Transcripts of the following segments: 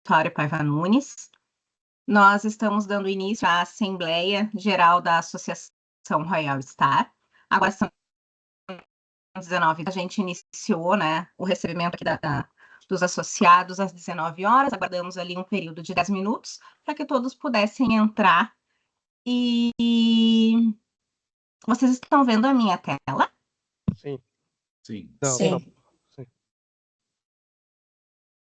Vitória Paiva Nunes. Nós estamos dando início à Assembleia Geral da Associação Royal Star. Agora são 19, a gente iniciou, né, o recebimento aqui dos associados às 19 horas, aguardamos ali um período de 10 minutos para que todos pudessem entrar e vocês estão vendo a minha tela? Sim. Sim. Não, Sim. não.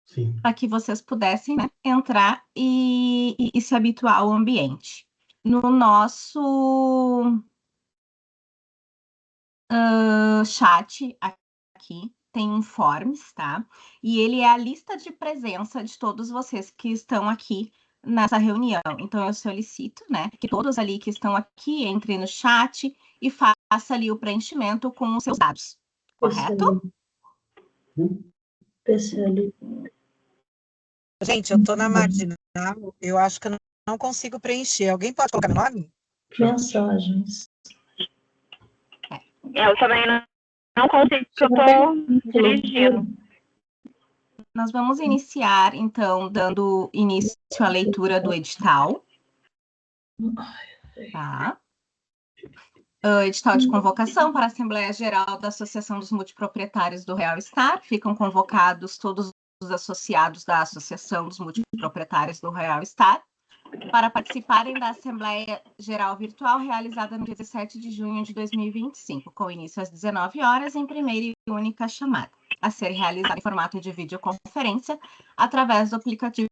Sim. Para que vocês pudessem, né, entrar e se habituar ao ambiente. No nosso chat aqui tem um forms, tá? E ele é a lista de presença de todos vocês que estão aqui nessa reunião. Então, eu solicito, né, que todos ali que estão aqui entrem no chat e façam ali o preenchimento com os seus dados. Correto? PCL. Gente, eu tô na marginal, eu acho que eu não consigo preencher. Alguém pode colocar meu nome? Mensagens. Eu também não consigo, porque eu tô dirigindo. Nós vamos iniciar, então, dando início à leitura do edital. Tá? Edital de convocação para a Assembleia Geral da Associação dos Multiproprietários do Royal Star. Ficam convocados todos os associados da Associação dos Multiproprietários do Royal Star para participarem da Assembleia Geral Virtual realizada no dia 17 de junho de 2025, com início às 19 horas, em primeira e única chamada, a ser realizada em formato de videoconferência através do aplicativo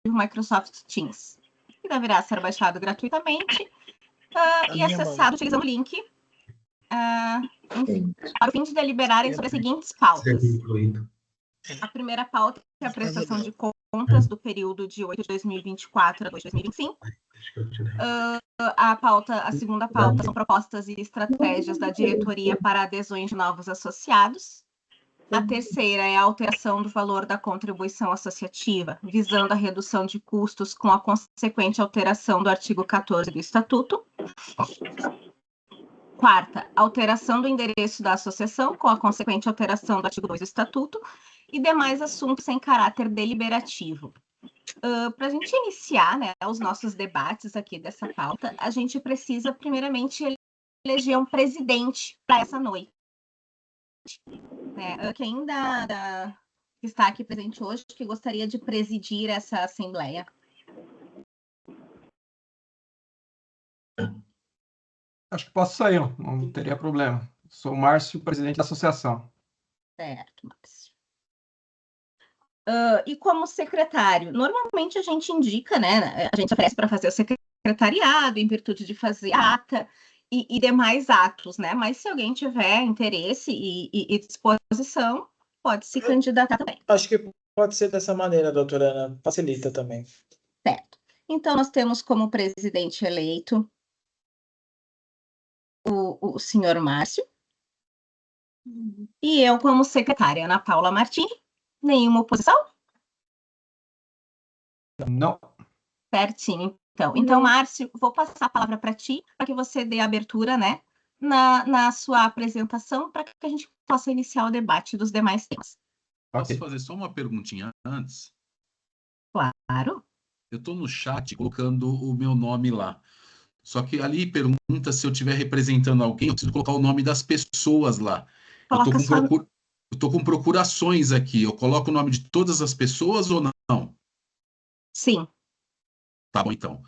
Microsoft Teams, que deverá ser baixado gratuitamente e acessado utilizando o link para o fim de deliberarem sobre as seguintes pautas. A primeira pauta é a prestação de contas do período de 8 de 2024 a 2 de 2025. A segunda pauta são propostas e estratégias da diretoria para adesões de novos associados. A terceira é a alteração do valor da contribuição associativa, visando a redução de custos com a consequente alteração do artigo 14 do Estatuto. Quarta, alteração do endereço da associação, com a consequente alteração do artigo 2 do Estatuto, e demais assuntos em caráter deliberativo. Para a gente iniciar, né, os nossos debates aqui dessa pauta, a gente precisa, primeiramente, eleger um presidente para essa noite. Quem que está aqui presente hoje, que gostaria de presidir essa assembleia? Acho que posso sair, não teria problema. Sou o Márcio, presidente da associação. Certo, Márcio. E como secretário, normalmente a gente indica, né? A gente oferece para fazer o secretariado, em virtude de fazer ata e demais atos, né? Mas se alguém tiver interesse e disposição, pode se candidatar também. Acho que pode ser dessa maneira, doutora Ana. Facilita também. Certo. Então, nós temos como presidente eleito o senhor Márcio. E eu como secretária, Ana Paula Martins. Nenhuma oposição? Não. Certinho, então. Então, Márcio, vou passar a palavra para ti, para que você dê abertura, né, na sua apresentação, para que a gente possa iniciar o debate dos demais temas. Posso fazer só uma perguntinha antes? Claro. Eu estou no chat colocando o meu nome lá. Só que ali pergunta se eu estiver representando alguém, eu preciso colocar o nome das pessoas lá. Eu estou com procurações aqui. Eu coloco o nome de todas as pessoas ou não? Sim. Tá bom, então.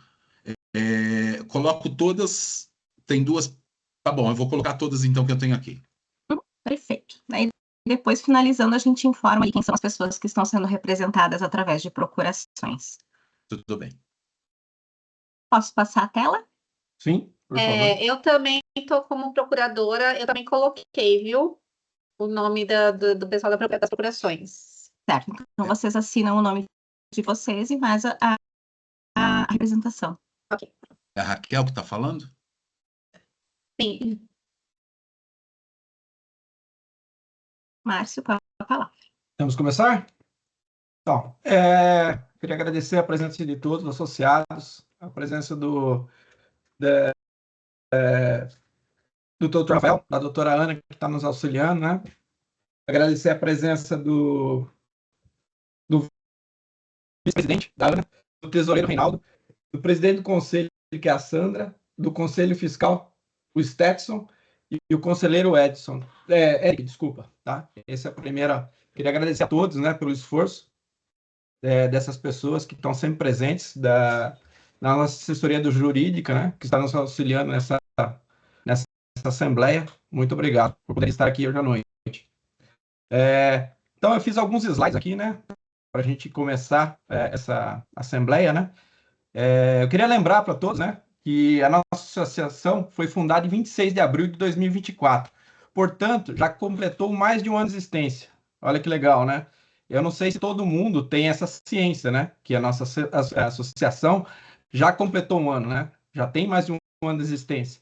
Coloco todas. Tem duas. Tá bom, eu vou colocar todas, então, que eu tenho aqui. Perfeito. Aí, depois, finalizando, a gente informa aí quem são as pessoas que estão sendo representadas através de procurações. Tudo bem. Posso passar a tela? Sim, por favor. Eu também estou como procuradora, eu também coloquei, viu? O nome do pessoal das procurações. Certo. Então, vocês assinam o nome de vocês e mais a representação. Ok. É a Raquel que está falando? Sim. Márcio, com a palavra. Vamos começar? Então, queria agradecer a presença de todos os associados, a presença do Dr. Rafael, da doutora Ana, que está nos auxiliando, né? Agradecer a presença do vice-presidente, da Ana, do tesoureiro Reinaldo, do presidente do conselho, que é a Sandra, do conselho fiscal, o Stetson, e o conselheiro Edson. Eric, desculpa, tá? Essa é a primeira. Queria agradecer a todos, né, pelo esforço dessas pessoas que estão sempre presentes na nossa assessoria do jurídica, né, que está nos auxiliando nessa assembleia. Muito obrigado por poder estar aqui hoje à noite. Então, eu fiz alguns slides aqui, né, para a gente começar essa assembleia, né. Eu queria lembrar para todos, né, que a nossa associação foi fundada em 26 de abril de 2024. Portanto, já completou mais de um ano de existência. Olha que legal, né? Eu não sei se todo mundo tem essa ciência, né? Que a nossa associação já completou um ano, né? Já tem mais de um ano de existência.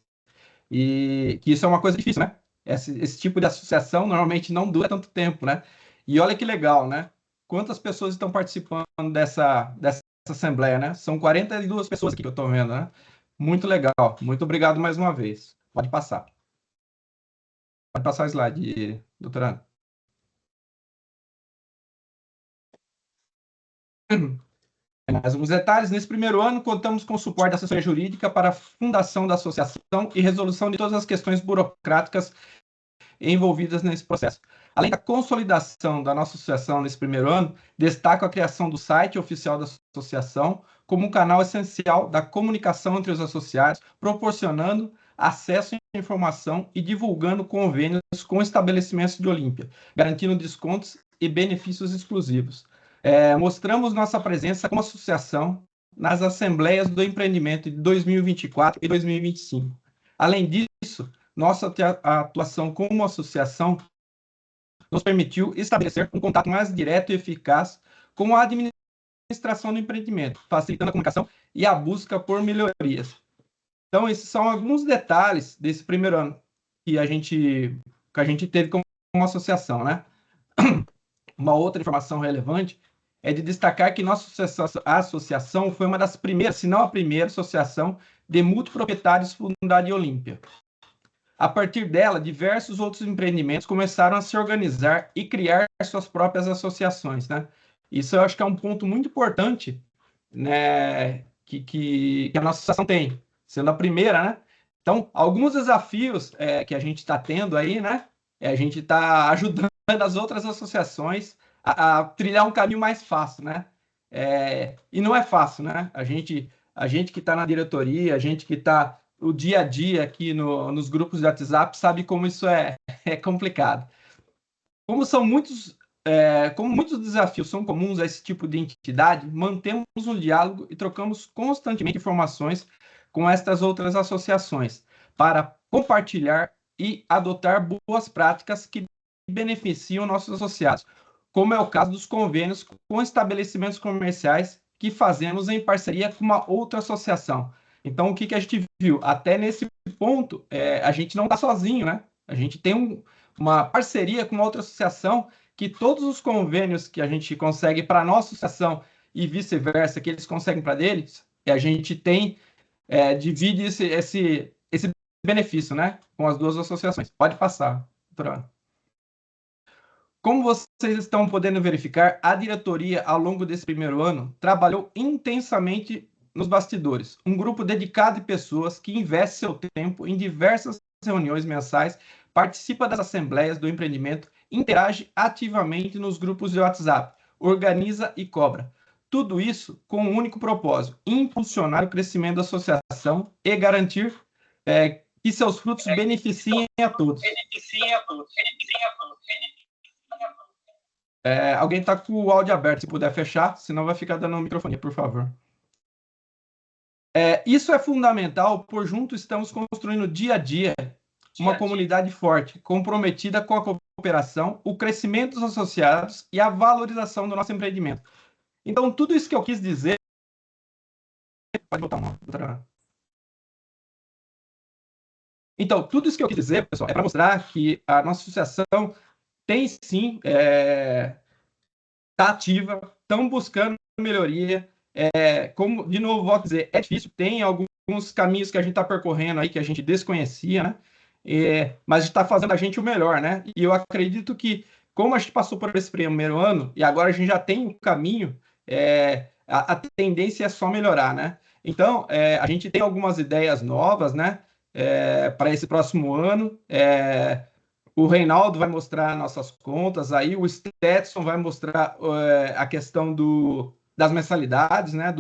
E que isso é uma coisa difícil, né? Esse tipo de associação normalmente não dura tanto tempo, né? E olha que legal, né? Quantas pessoas estão participando dessa assembleia, né? São 42 pessoas aqui que eu estou vendo, né? Muito legal. Muito obrigado mais uma vez. Pode passar. Pode passar o slide, doutora Ana. Mais alguns detalhes. Nesse primeiro ano, contamos com o suporte da assessoria jurídica para a fundação da associação e resolução de todas as questões burocráticas envolvidas nesse processo. Além da consolidação da nossa associação nesse primeiro ano, destaco a criação do site oficial da associação como um canal essencial da comunicação entre os associados, proporcionando acesso à informação e divulgando convênios com estabelecimentos de Olímpia, garantindo descontos e benefícios exclusivos. Mostramos nossa presença como associação nas assembleias do empreendimento de 2024 e 2025. Além disso, nossa atuação como associação nos permitiu estabelecer um contato mais direto e eficaz com a administração do empreendimento, facilitando a comunicação e a busca por melhorias. Então, esses são alguns detalhes desse primeiro ano que a gente teve como associação, né? Uma outra informação relevante é de destacar que nossa associação foi uma das primeiras, se não a primeira associação de multiproprietários fundada em Olímpia. A partir dela, diversos outros empreendimentos começaram a se organizar e criar suas próprias associações, né? Isso eu acho que é um ponto muito importante, né, que a nossa associação tem, sendo a primeira, né? Então, alguns desafios que a gente está tendo aí, né? A gente está ajudando as outras associações a trilhar um caminho mais fácil, né? E não é fácil, né? A gente que está na diretoria, a gente que está o dia a dia aqui nos grupos de WhatsApp sabe como isso é complicado. Como muitos desafios são comuns a esse tipo de entidade, mantemos um diálogo e trocamos constantemente informações com estas outras associações para compartilhar e adotar boas práticas que beneficiam nossos associados, como é o caso dos convênios com estabelecimentos comerciais que fazemos em parceria com uma outra associação. Então, o que a gente viu? Até nesse ponto, a gente não está sozinho, né? A gente tem uma parceria com uma outra associação que todos os convênios que a gente consegue para a nossa associação e vice-versa, que eles conseguem para deles, a gente divide esse benefício, né? Com as duas associações. Pode passar, doutora. Como vocês estão podendo verificar, a diretoria, ao longo desse primeiro ano, trabalhou intensamente nos bastidores. Um grupo dedicado de pessoas que investe seu tempo em diversas reuniões mensais, participa das assembleias do empreendimento, interage ativamente nos grupos de WhatsApp, organiza e cobra. Tudo isso com um único propósito: impulsionar o crescimento da associação e garantir que seus frutos beneficiem a todos. Alguém está com o áudio aberto, se puder fechar, senão vai ficar dando microfone, por favor. Isso é fundamental, por junto estamos construindo dia a dia uma comunidade forte, comprometida com a cooperação, o crescimento dos associados e a valorização do nosso empreendimento. Então, tudo isso que eu quis dizer... Pode botar uma outra... Então, tudo isso que eu quis dizer, pessoal, é para mostrar que a nossa associação tem sim, está ativa, estão buscando melhoria. Como, de novo, vou dizer, é difícil, tem alguns caminhos que a gente está percorrendo aí que a gente desconhecia, né? Mas está fazendo a gente o melhor, né? E eu acredito que, como a gente passou por esse primeiro ano, e agora a gente já tem um caminho, a tendência é só melhorar, né? Então, a gente tem algumas ideias novas, né? Para esse próximo ano. O Reinaldo vai mostrar nossas contas, aí o Stetson vai mostrar a questão das mensalidades, né?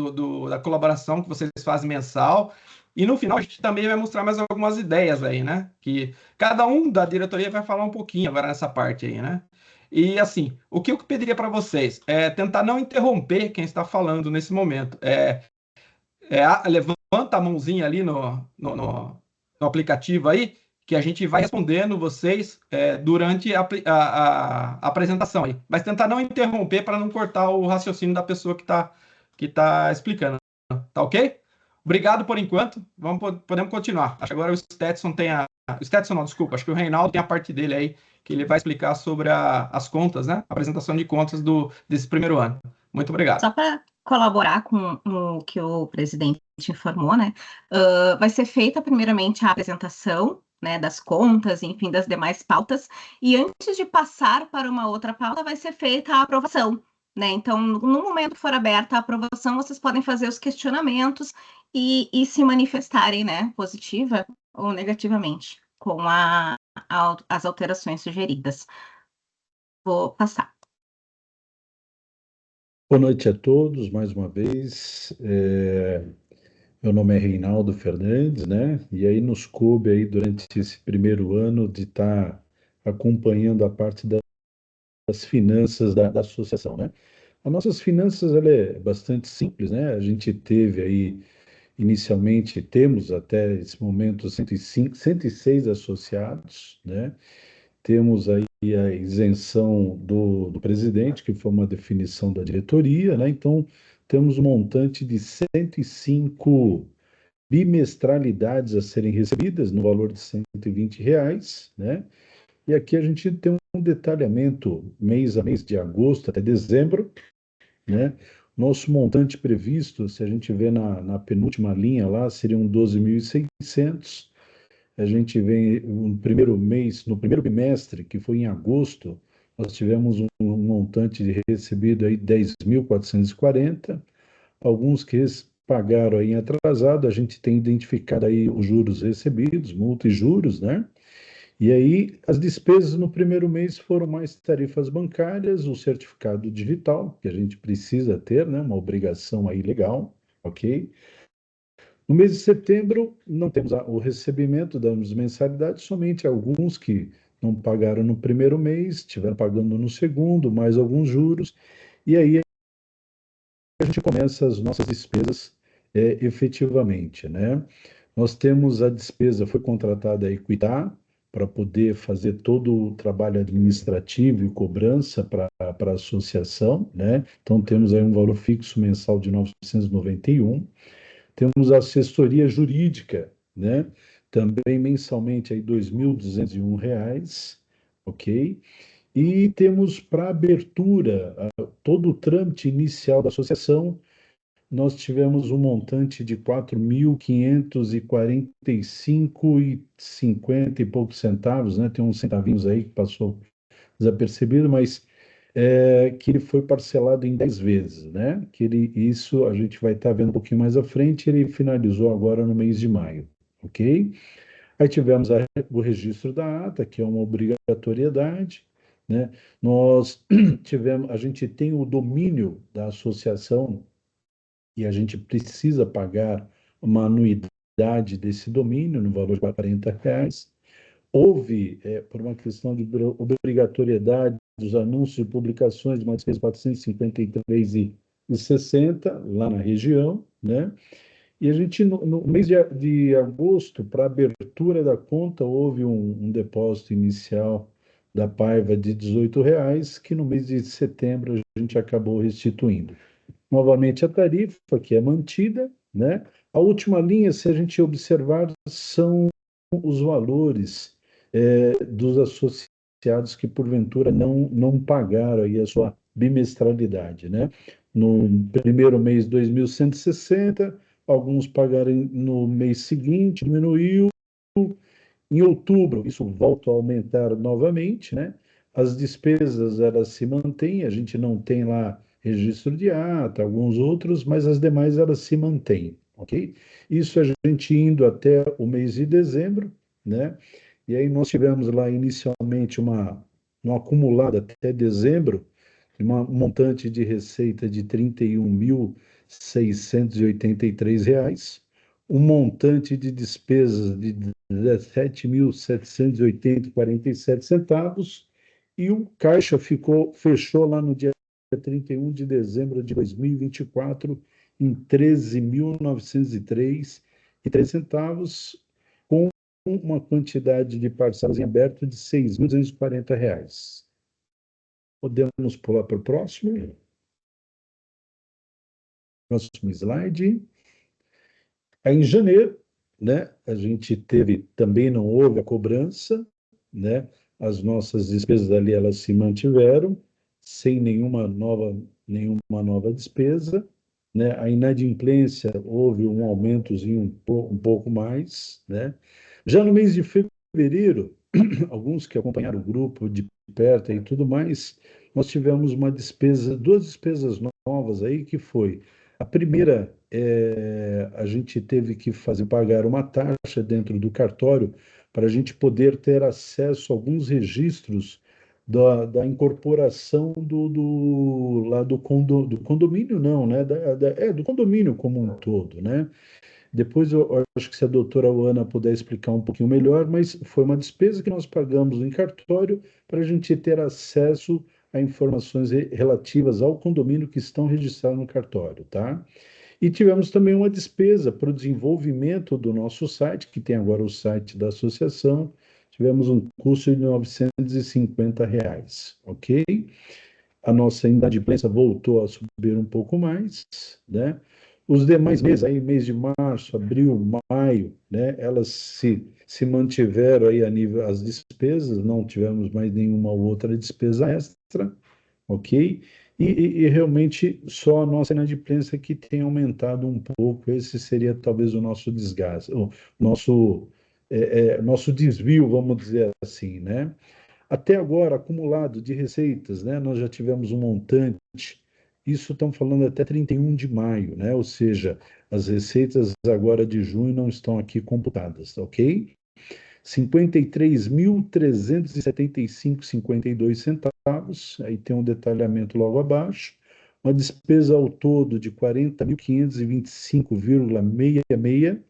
Da colaboração que vocês fazem mensal. E no final a gente também vai mostrar mais algumas ideias aí, né? Que cada um da diretoria vai falar um pouquinho agora nessa parte aí, né? E assim, o que eu pediria para vocês é tentar não interromper quem está falando nesse momento. Levanta a mãozinha ali no aplicativo aí, que a gente vai respondendo vocês durante a apresentação aí. Mas tentar não interromper para não cortar o raciocínio da pessoa que tá explicando. Tá ok? Obrigado por enquanto. Podemos continuar. Acho que agora o Stetson tem o Stetson não, desculpa. Acho que o Reinaldo tem a parte dele aí, que ele vai explicar sobre as contas, né? A apresentação de contas desse primeiro ano. Muito obrigado. Só para colaborar com o que o presidente informou, né? Vai ser feita primeiramente a apresentação, né, das contas, enfim, das demais pautas, e antes de passar para uma outra pauta, vai ser feita a aprovação, né? Então, no momento que for aberta a aprovação, vocês podem fazer os questionamentos e se manifestarem, né, positiva ou negativamente, com as alterações sugeridas. Vou passar. Boa noite a todos, mais uma vez. Meu nome é Reinaldo Fernandes, né? E aí nos coube aí durante esse primeiro ano de estar acompanhando a parte das finanças da associação, né? As nossas finanças, ela é bastante simples, né? A gente teve aí, inicialmente, temos até esse momento 106 associados, né? Temos aí a isenção do presidente, que foi uma definição da diretoria, né? Então, temos um montante de 105 bimestralidades a serem recebidas, no valor de R$ 120, né? E aqui a gente tem um detalhamento mês a mês, de agosto até dezembro, né? Nosso montante previsto, se a gente vê na penúltima linha lá, seriam 12.600. A gente vem no primeiro mês, no primeiro bimestre, que foi em agosto, nós tivemos um montante de recebido aí 10.440. Alguns que pagaram aí em atrasado, a gente tem identificado aí os juros recebidos, multa e juros, né? E aí as despesas no primeiro mês foram mais tarifas bancárias, o certificado digital, que a gente precisa ter, né? Uma obrigação aí legal, ok? No mês de setembro, não temos o recebimento das mensalidades, somente alguns que não pagaram no primeiro mês, estiveram pagando no segundo, mais alguns juros, e aí a gente começa as nossas despesas efetivamente, né? Nós temos a despesa, foi contratada a Equitá, para poder fazer todo o trabalho administrativo e cobrança para a associação, né? Então, temos aí um valor fixo mensal de 991. Temos a assessoria jurídica, né? Também mensalmente aí R$ 2.201, ok? E temos para abertura, todo o trâmite inicial da associação, nós tivemos um montante de R$ 4.545,50 e poucos centavos, né? Tem uns centavinhos aí que passou desapercebido, mas que ele foi parcelado em 10 vezes, né? Isso a gente vai estar vendo um pouquinho mais à frente, ele finalizou agora no mês de maio, ok? Aí tivemos o registro da ata, que é uma obrigatoriedade, né? A gente tem o domínio da associação e a gente precisa pagar uma anuidade desse domínio no valor de R$ 40. Houve, por uma questão de obrigatoriedade, dos anúncios e publicações de uma despesa de R$ 453,60 lá na região, né? E a gente, no mês de agosto, para abertura da conta, houve um depósito inicial da Paiva de R$ 18, que no mês de setembro a gente acabou restituindo. Novamente a tarifa, que é mantida, né? A última linha, se a gente observar, são os valores dos associados que, porventura, não pagaram aí a sua bimestralidade, né? No primeiro mês, 2.160, alguns pagaram no mês seguinte, diminuiu. Em outubro, isso volta a aumentar novamente, né? As despesas, elas se mantêm, a gente não tem lá registro de ata, alguns outros, mas as demais elas se mantêm, ok? Isso a gente indo até o mês de dezembro, né? E aí nós tivemos lá inicialmente um acumulado até dezembro, um montante de receita de R$ 31.683, um montante de despesas de R$ 17.780,47, e o caixa fechou lá no dia 31 de dezembro de 2024 em R$ 13.903,03, com uma quantidade de parcelas em aberto de R$ 6.240. Podemos pular para o próximo slide. Aí, em janeiro, né, a gente também não houve a cobrança, né, as nossas despesas ali elas se mantiveram, sem nenhuma nova despesa, né, a inadimplência houve um aumentozinho um pouco mais, né. Já no mês de fevereiro, alguns que acompanharam o grupo de perto e tudo mais, nós tivemos duas despesas novas aí, que foi a primeira, a gente teve que pagar uma taxa dentro do cartório para a gente poder ter acesso a alguns registros da incorporação do condomínio, não, né? Do condomínio como um todo, né? Depois eu acho que se a doutora Ana puder explicar um pouquinho melhor, mas foi uma despesa que nós pagamos em cartório para a gente ter acesso a informações relativas ao condomínio que estão registrados no cartório, tá? E tivemos também uma despesa para o desenvolvimento do nosso site, que tem agora o site da associação. Tivemos um custo de R$ 950, ok? A nossa inadimplência voltou a subir um pouco mais, né? Os demais meses, aí mês de março, abril, maio, né? Elas se mantiveram aí a nível, as despesas, não tivemos mais nenhuma outra despesa extra, ok? E realmente só a nossa inadimplência que tem aumentado um pouco. Esse seria talvez o nosso desgaste, o nosso desvio, vamos dizer assim, né? Até agora, acumulado de receitas, né, nós já tivemos um montante, isso estamos falando até 31 de maio, né? Ou seja, as receitas agora de junho não estão aqui computadas, ok? 53.375,52, aí tem um detalhamento logo abaixo, uma despesa ao todo de 40.525,66,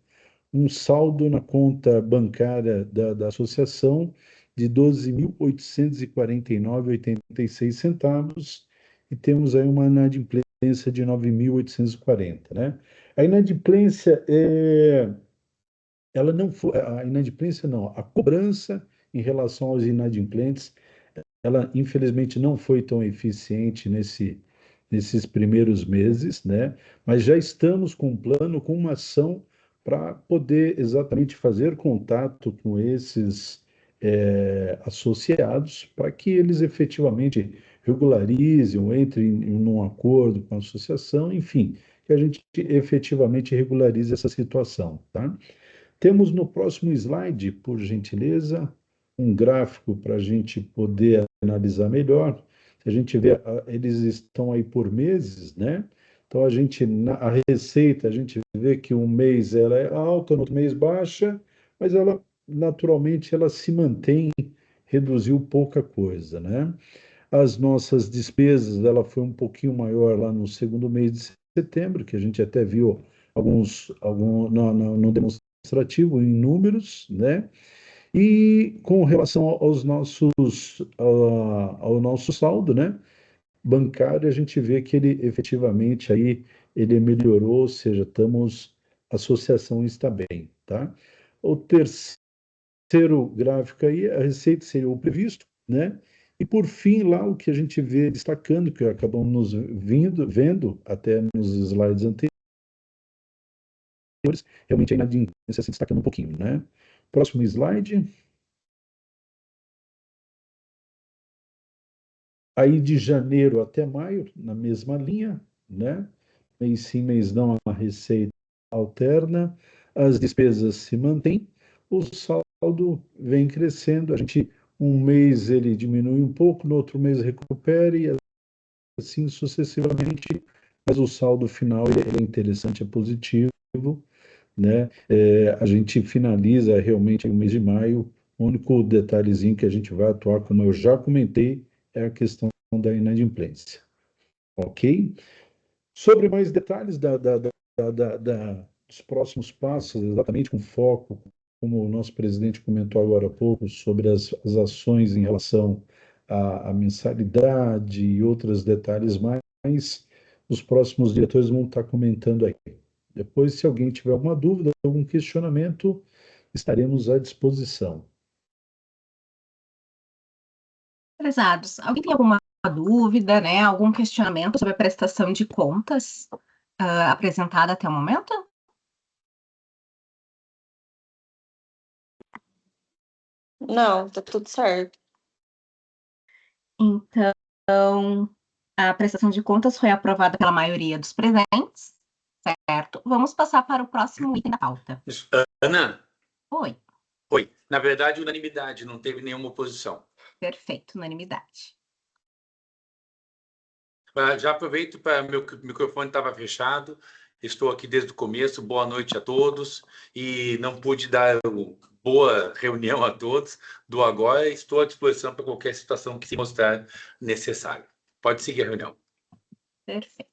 um saldo na conta bancária da associação de 12.849,86, e temos aí uma inadimplência de 9.840, né? A inadimplência ela não foi, a inadimplência não, a cobrança em relação aos inadimplentes, ela infelizmente não foi tão eficiente nesses primeiros meses, né? Mas já estamos com um plano, com uma ação para poder exatamente fazer contato com esses associados, para que eles efetivamente regularizem ou entrem em um acordo com a associação, enfim, que a gente efetivamente regularize essa situação, tá? Temos no próximo slide, por gentileza, um gráfico para a gente poder analisar melhor. Se a gente vê, eles estão aí por meses, né? Então, a receita, a gente vê que um mês ela é alta, no outro mês baixa, mas ela, naturalmente, ela se mantém, reduziu pouca coisa, né? As nossas despesas, ela foi um pouquinho maior lá no segundo mês de setembro, que a gente até viu no demonstrativo em números, né? E com relação ao nosso saldo, né, bancário, a gente vê que ele efetivamente aí ele melhorou, ou seja, a associação está bem, tá? O terceiro gráfico aí, a receita seria o previsto, né? E por fim, lá o que a gente vê destacando, que acabamos vendo até nos slides anteriores, realmente a inadimplência se destacando um pouquinho, né? Próximo slide. Aí de janeiro até maio, na mesma linha, né? Mês sim, mês não, a receita alterna, as despesas se mantêm, o saldo vem crescendo, um mês ele diminui um pouco, no outro mês recupera, e assim sucessivamente, mas o saldo final ele é interessante, é positivo, né? A gente finaliza realmente o mês de maio. O único detalhezinho que a gente vai atuar, como eu já comentei, é a questão da inadimplência. Ok? Sobre mais detalhes dos próximos passos, exatamente com foco, como o nosso presidente comentou agora há pouco, sobre as ações em relação à mensalidade e outros detalhes mais, os próximos diretores vão estar comentando aí. Depois, se alguém tiver alguma dúvida, algum questionamento, estaremos à disposição. Prezados, alguém tem alguma dúvida, né? Algum questionamento sobre a prestação de contas apresentada até o momento? Não, tá tudo certo. Então, a prestação de contas foi aprovada pela maioria dos presentes, certo? Vamos passar para o próximo item da pauta. Ana? Oi. Oi. Na verdade, unanimidade, não teve nenhuma oposição. Perfeito, unanimidade. Já aproveito para meu microfone estava fechado. Estou aqui desde o começo. Boa noite a todos. E não pude dar boa reunião a todos do agora. Estou à disposição para qualquer situação que se mostrar necessária. Pode seguir a reunião. Perfeito.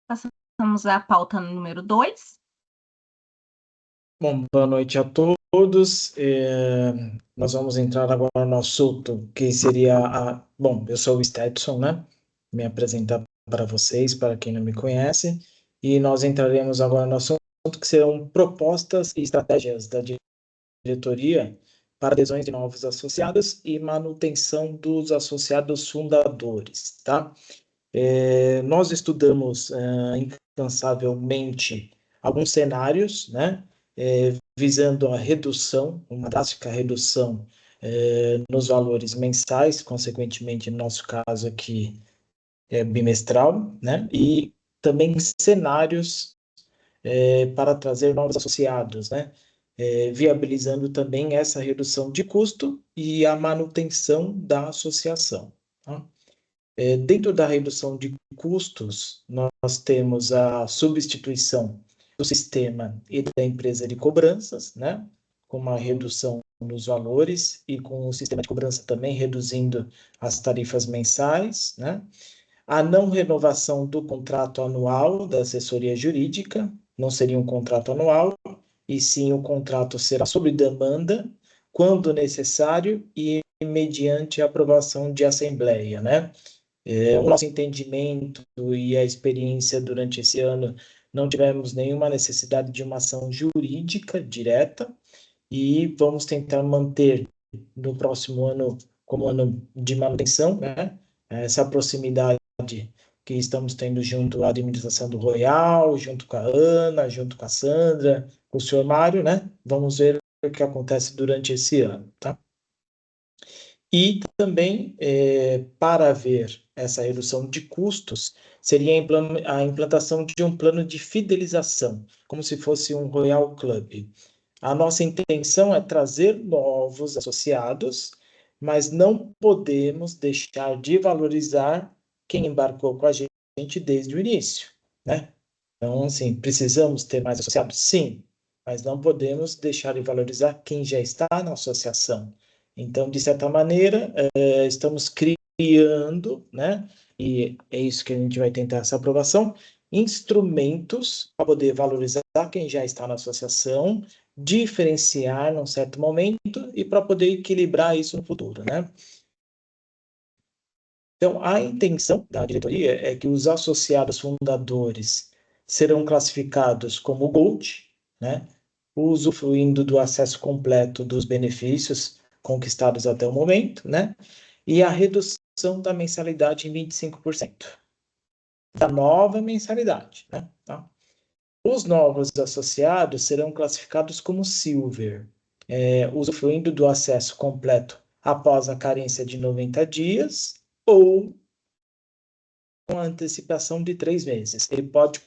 Passamos à pauta número 2. Bom, boa noite a todos. Nós vamos entrar agora no assunto que seria Bom, eu sou o Stetson, né? Me apresentar para vocês, para quem não me conhece, e nós entraremos agora no assunto que serão propostas e estratégias da diretoria para adesões de novos associados e manutenção dos associados fundadores, tá? Nós estudamos incansavelmente alguns cenários, né? Visando a redução, uma drástica redução nos valores mensais, consequentemente, no nosso caso aqui, bimestral, né? E também cenários para trazer novos associados, né? Viabilizando também essa redução de custo e a manutenção da associação. Tá? Dentro da redução de custos, nós temos a substituição do sistema e da empresa de cobranças, né? Com uma redução nos valores e com o sistema de cobrança também reduzindo as tarifas mensais, né? A não renovação do contrato anual da assessoria jurídica, não seria um contrato anual, e sim o contrato será sob demanda, quando necessário e mediante a aprovação de assembleia, né? O nosso entendimento e a experiência durante esse ano, não tivemos nenhuma necessidade de uma ação jurídica direta e vamos tentar manter no próximo ano como ano de manutenção, né? Essa proximidade que estamos tendo junto à administração do Royal, junto com a Ana, junto com a Sandra, com o senhor Mário, né? Vamos ver o que acontece durante esse ano, tá? E também, para ver essa redução de custos, seria a implantação de um plano de fidelização, como se fosse um Royal Club. A nossa intenção é trazer novos associados, mas não podemos deixar de valorizar quem embarcou com a gente desde o início, né? Então, assim, precisamos ter mais associados? Sim, mas não podemos deixar de valorizar quem já está na associação. Então, de certa maneira, estamos criando, né? E é isso que a gente vai tentar essa aprovação, instrumentos para poder valorizar quem já está na associação, diferenciar num certo momento e para poder equilibrar isso no futuro, né? Então, a intenção da diretoria é que os associados fundadores serão classificados como Gold, né? Usufruindo do acesso completo dos benefícios conquistados até o momento, né? E a redução da mensalidade em 25%. Da nova mensalidade, né? Tá? Os novos associados serão classificados como Silver, usufruindo do acesso completo após a carência de 90 dias ou com antecipação de 3 meses. Ele pode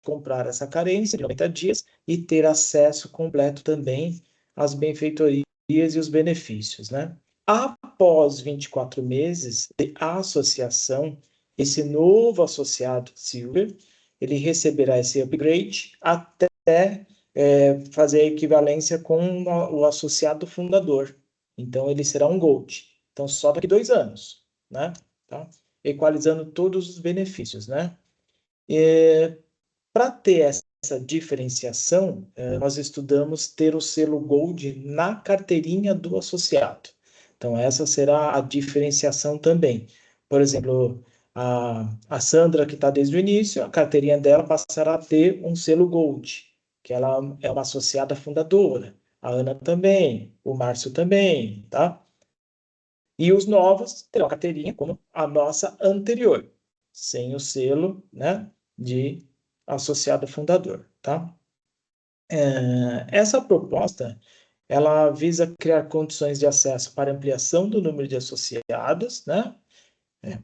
comprar essa carência de 90 dias e ter acesso completo também às benfeitorias e os benefícios, né? Após 24 meses de associação, esse novo associado Silver, ele receberá esse upgrade até fazer a equivalência com o associado fundador. Então, ele será um Gold. Então, só daqui 2 anos, né? Tá? Equalizando todos os benefícios, né? Para ter essa diferenciação, nós estudamos ter o selo Gold na carteirinha do associado. Então, essa será a diferenciação também. Por exemplo, a Sandra, que está desde o início, a carteirinha dela passará a ter um selo Gold, que ela é uma associada fundadora. A Ana também, o Márcio também, tá? E os novos terão a carteirinha como a nossa anterior, sem o selo, né, de associado fundador, tá? Essa proposta, ela visa criar condições de acesso para ampliação do número de associados, né,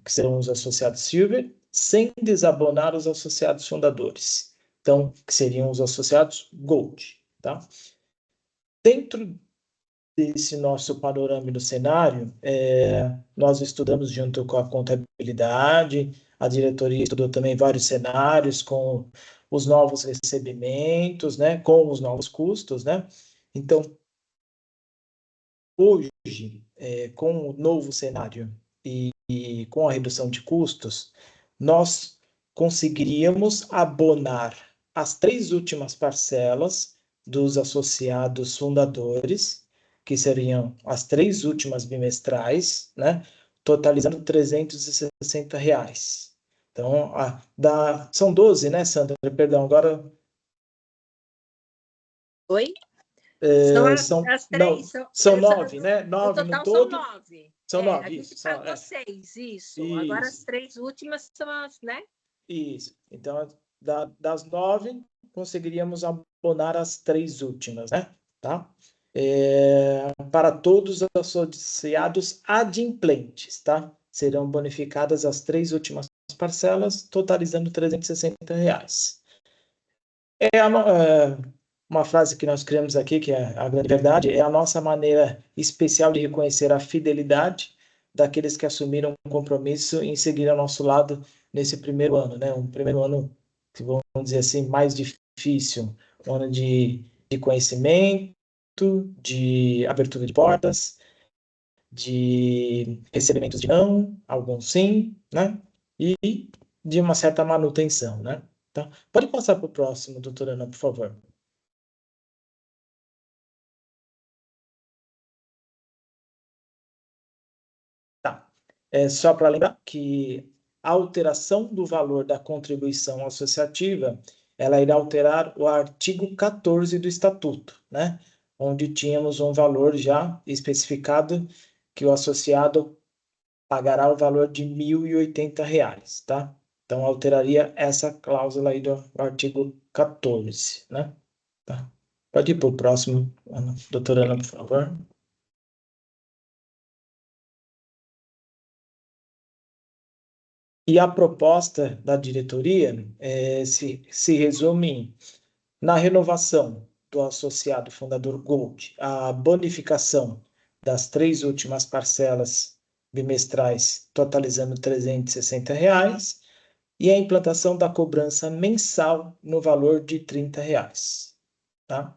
que serão os associados Silver, sem desabonar os associados fundadores, então, que seriam os associados Gold, tá? Dentro desse nosso panorama do cenário, nós estudamos junto com a contabilidade, a diretoria estudou também vários cenários com os novos recebimentos, né, com os novos custos, né? Então, hoje, com o novo cenário e com a redução de custos, nós conseguiríamos abonar as 3 últimas parcelas dos associados fundadores, que seriam as 3 últimas bimestrais, né, totalizando R$360. Então, são 12, né, Sandra? Perdão, agora... Oi? As 3. São 9, né? 9 no todo. São 9. São 9, a isso. Gente pagou 6, isso. Isso. Agora as 3 últimas são as, né? Isso. Então, das 9, conseguiríamos abonar as 3 últimas, né? Tá? Para todos os associados adimplentes, tá? Serão bonificadas as 3 últimas parcelas, totalizando R$360. Uma frase que nós criamos aqui, que é a grande verdade, é a nossa maneira especial de reconhecer a fidelidade daqueles que assumiram um compromisso em seguir ao nosso lado nesse primeiro ano, né? Um primeiro ano, que vamos dizer assim, mais difícil, um ano de conhecimento, de abertura de portas, de recebimentos de não, alguns sim, né? E de uma certa manutenção, né? Então, pode passar para o próximo, doutora Ana, por favor. Tá. Só para lembrar que a alteração do valor da contribuição associativa, ela irá alterar o artigo 14 do Estatuto, né? Onde tínhamos um valor já especificado que o associado pagará o valor de R$1.080, tá? Então, alteraria essa cláusula aí do artigo 14, né? Tá. Pode ir para o próximo, doutora Ana, por favor. E a proposta da diretoria se resume na renovação do associado fundador Gold, a bonificação das 3 últimas parcelas bimestrais, totalizando R$360, e a implantação da cobrança mensal no valor de R$30. Tá?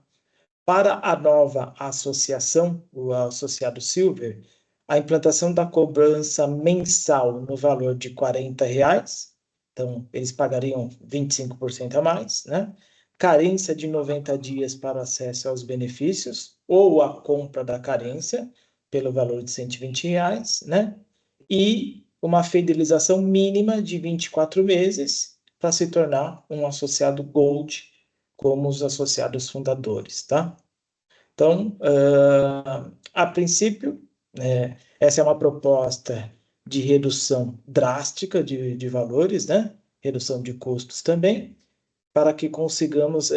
Para a nova associação, o associado Silver, a implantação da cobrança mensal no valor de R$40, então eles pagariam 25% a mais, né? Carência de 90 dias para acesso aos benefícios, ou a compra da carência, pelo valor de R$120, né? E uma fidelização mínima de 24 meses para se tornar um associado Gold, como os associados fundadores, tá? Então, a princípio, essa é uma proposta de redução drástica de valores, né? Redução de custos também, para que consigamos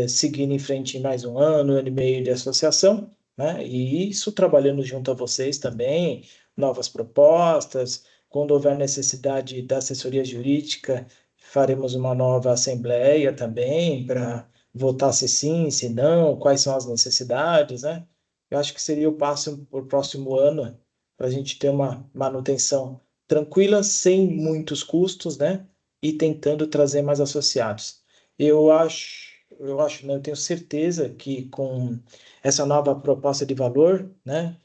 seguir em frente em mais um ano e meio de associação, né? E isso trabalhando junto a vocês também, novas propostas. Quando houver necessidade da assessoria jurídica, faremos uma nova assembleia também para votar se sim, se não, quais são as necessidades, né? eu acho que seria o passo para o próximo ano, para a gente ter uma manutenção tranquila, sem muitos custos, né? E tentando trazer mais associados. Não, eu tenho certeza que com essa nova proposta de valor, né,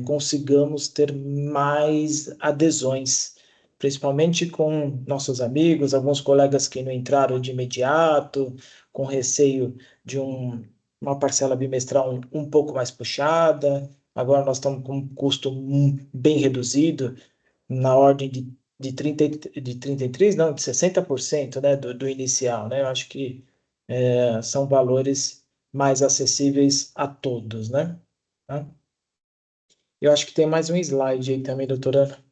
consigamos ter mais adesões, principalmente com nossos amigos, alguns colegas que não entraram de imediato, com receio de uma parcela bimestral um pouco mais puxada. Agora nós estamos com um custo bem reduzido, na ordem de 33, não, de 60%, né, do inicial, né? Eu acho que são valores mais acessíveis a todos, né? Tá? Eu acho que tem mais um slide aí também, doutora Ana.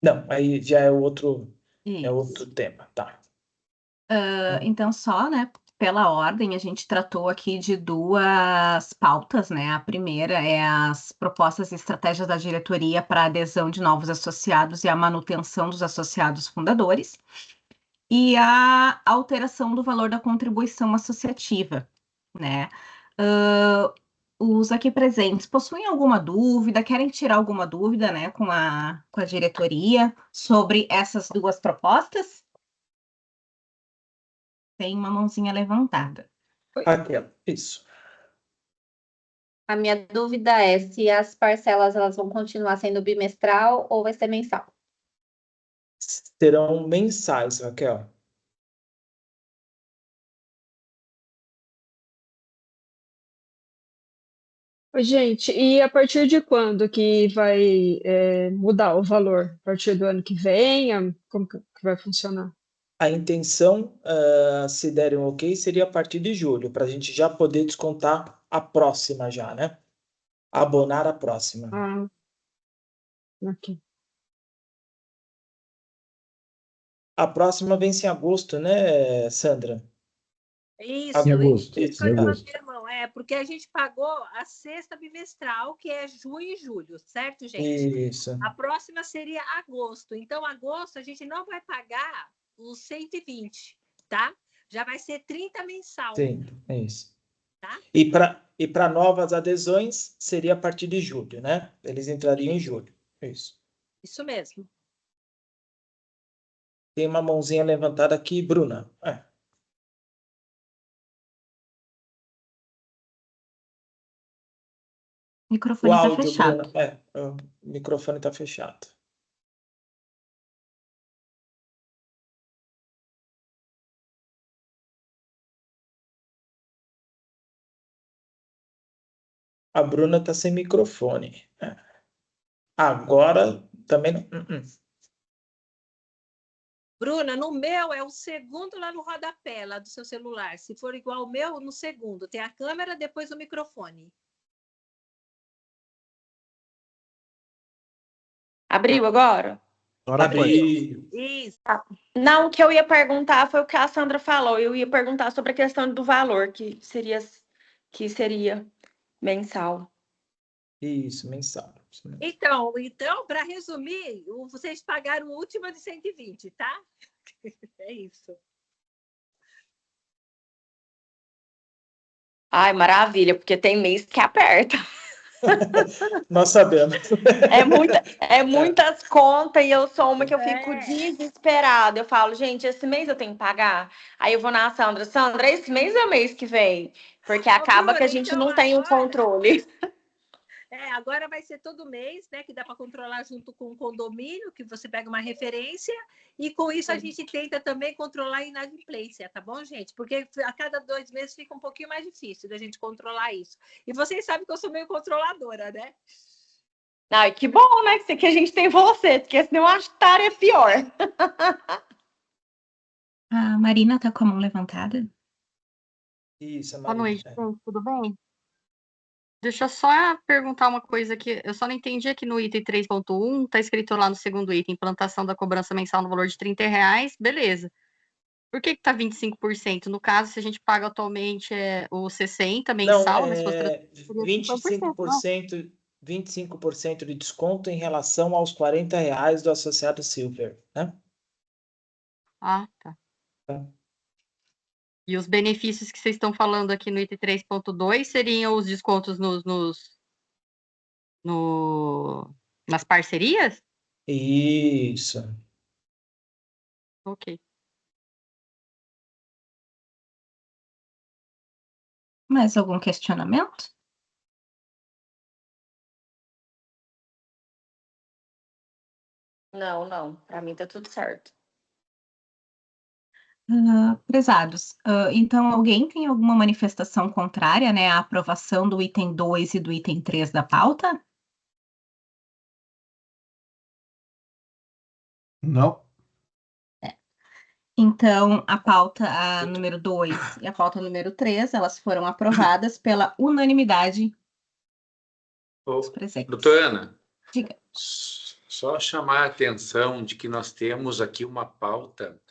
Não, aí já é outro tema, tá. Então, só, né, pela ordem, a gente tratou aqui de duas pautas, né? A primeira é as propostas e estratégias da diretoria para a adesão de novos associados e a manutenção dos associados fundadores, e a alteração do valor da contribuição associativa, né? Os aqui presentes possuem alguma dúvida, querem tirar alguma dúvida, né, com a diretoria sobre essas duas propostas? Tem uma mãozinha levantada. Aquela, isso. A minha dúvida é se as parcelas elas vão continuar sendo bimestral ou vai ser mensal. Serão mensais, Raquel. Gente, e a partir de quando que vai mudar o valor? A partir do ano que vem? Como que vai funcionar? A intenção, se derem um ok, seria a partir de julho, para a gente já poder descontar a próxima já, né? Abonar a próxima. Ah, ok. A próxima vence em agosto, né, Sandra? Isso, Em agosto, isso em que eu agosto. ia irmão, porque a gente pagou a sexta bimestral, que é junho e julho, certo, gente? Isso. A próxima seria agosto. Então, agosto a gente não vai pagar os 120, tá? Já vai ser 30 mensal. Sim, é isso. Tá? E para novas adesões, seria a partir de julho, né? Eles entrariam em julho. Isso. Isso mesmo. Tem uma mãozinha levantada aqui, Bruna. O microfone está áudio, fechado. Bruna. O microfone está fechado. A Bruna está sem microfone. Agora também não. Bruna, no meu é o segundo lá no rodapé, lá do seu celular. Se for igual ao meu, no segundo. Tem a câmera, depois o microfone. Abriu agora? Agora abriu. Isso. Não, o que eu ia perguntar foi o que a Sandra falou. Eu ia perguntar sobre a questão do valor, que seria mensal. Isso, mensal. Então para resumir, vocês pagaram o último de 120, tá? É isso. Ai, maravilha, porque tem mês que aperta. Nós sabemos. É muitas contas e eu sou uma que eu fico desesperada. Eu falo, gente, esse mês eu tenho que pagar. Aí eu vou na Sandra, esse mês é o mês que vem. Porque acaba Bruna, que a gente não tem um controle. Agora vai ser todo mês, né? Que dá para controlar junto com o condomínio, que você pega uma referência, e com isso a gente tenta também controlar a inadimplência, tá bom, gente? Porque a cada 2 meses fica um pouquinho mais difícil da gente controlar isso. E vocês sabem que eu sou meio controladora, né? Ai, que bom, né? Que a gente tem você, porque senão a tarefa é pior. A Marina tá com a mão levantada. Isso, Boa Marina. noite, tudo bem? Deixa eu só perguntar uma coisa aqui. Eu só não entendi aqui no item 3.1, tá escrito lá no segundo item, implantação da cobrança mensal no valor de R$30, beleza. Por que tá 25%? No caso, se a gente paga atualmente o 60% mensal, né? Se fosse 25% de desconto em relação aos R$40 do associado Silver, né? Ah, tá. E os benefícios que vocês estão falando aqui no item 3.2 seriam os descontos nas parcerias? Isso. Ok. Mais algum questionamento? Não. Para mim tá tudo certo. Prezados, então alguém tem alguma manifestação contrária, né, à aprovação do item 2 e do item 3 da pauta? Não. Então, a pauta número 2 e a pauta número 3, elas foram aprovadas pela unanimidade dos presentes. Doutora Ana, Diga. só chamar a atenção de que nós temos aqui uma pauta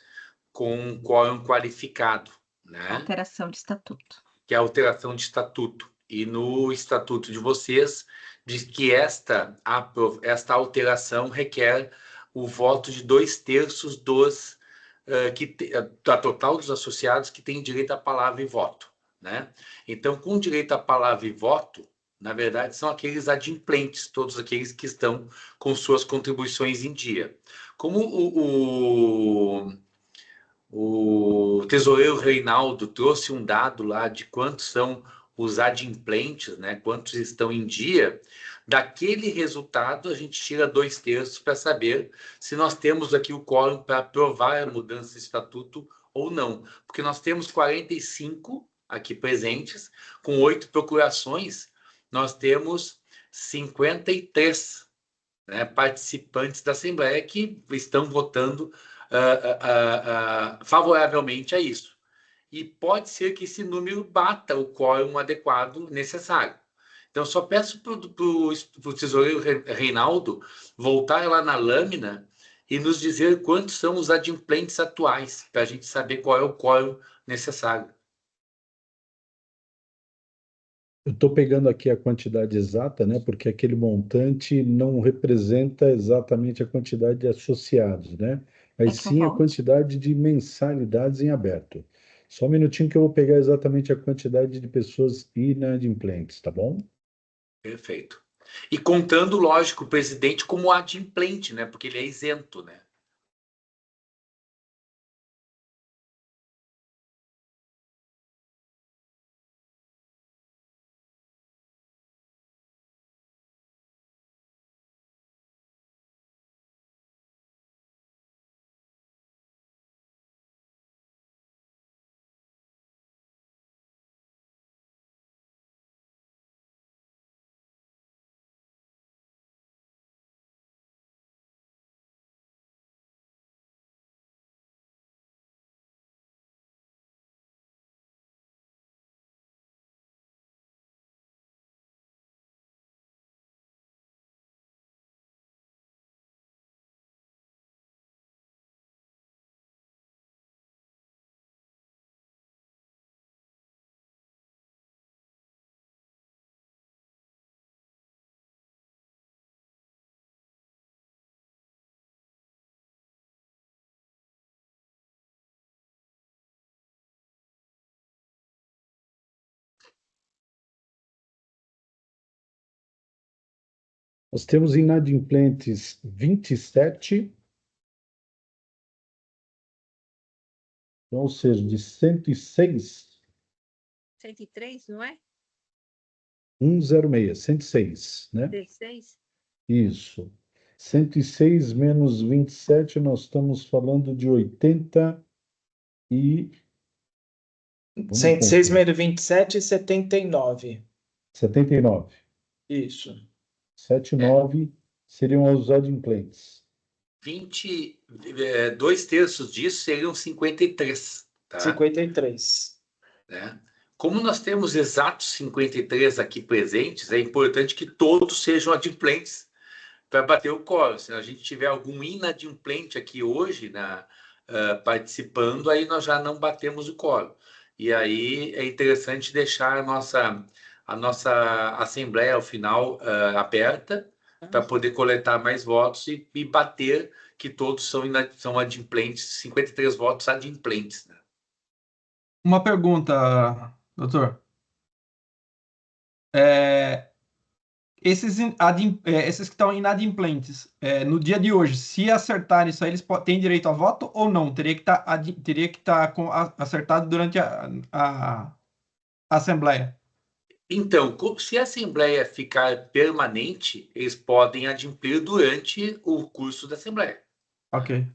com um quórum qualificado, né? Alteração de estatuto. Que é a alteração de estatuto. E no estatuto de vocês diz que esta alteração requer o voto de 2/3 dos da total dos associados que têm direito à palavra e voto, né? Então, com direito à palavra e voto, na verdade, são aqueles adimplentes, todos aqueles que estão com suas contribuições em dia. Como o tesoureiro Reinaldo trouxe um dado lá de quantos são os adimplentes, né? Quantos estão em dia. Daquele resultado, a gente tira 2/3 para saber se nós temos aqui o quórum para aprovar a mudança de estatuto ou não. Porque nós temos 45 aqui presentes, com 8 procurações, nós temos 53, né, participantes da Assembleia que estão votando favoravelmente a isso. E pode ser que esse número bata o quórum adequado necessário. Então, só peço para o tesoureiro Reinaldo voltar lá na lâmina e nos dizer quantos são os adimplentes atuais, para a gente saber qual é o quórum necessário. Eu estou pegando aqui a quantidade exata, né? Porque aquele montante não representa exatamente a quantidade de associados, né? Mas sim a quantidade de mensalidades em aberto. Só um minutinho que eu vou pegar exatamente a quantidade de pessoas inadimplentes, tá bom? Perfeito. E contando, lógico, o presidente como adimplente, né? Porque ele é isento, né? Nós temos inadimplentes 27, ou seja, de 106. 103, não é? 106, 106, né? 16? Isso. 106 menos 27, nós estamos falando de 80 e... 106 menos 27, 79. 79. Isso. 79 seriam os adimplentes. 2/3 disso seriam 53. Tá? 53. Né? Como nós temos exatos 53 aqui presentes, é importante que todos sejam adimplentes para bater o quórum. Se a gente tiver algum inadimplente aqui hoje participando, aí nós já não batemos o quórum. E aí é interessante deixar a nossa Assembleia, ao final, aberta, para poder coletar mais votos e bater que todos são adimplentes, 53 votos adimplentes. Né? Uma pergunta, doutor. Esses que estão inadimplentes, no dia de hoje, se acertarem isso aí, eles têm direito a voto ou não? Teria que estar acertado durante a Assembleia. Então, se a Assembleia ficar permanente, eles podem adimplir durante o curso da Assembleia. Ok.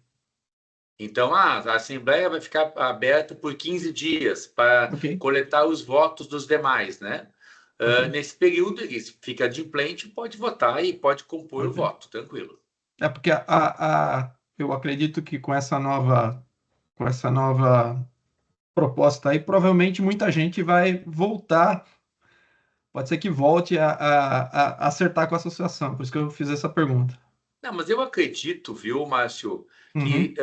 Então, a Assembleia vai ficar aberta por 15 dias para coletar os votos dos demais, né? Nesse período, ele fica adimplente, pode votar e pode compor o voto, tranquilo. Porque eu acredito que com essa nova proposta aí, provavelmente muita gente vai voltar, pode ser que volte a acertar com a associação, por isso que eu fiz essa pergunta. Não, mas eu acredito, viu, Márcio, que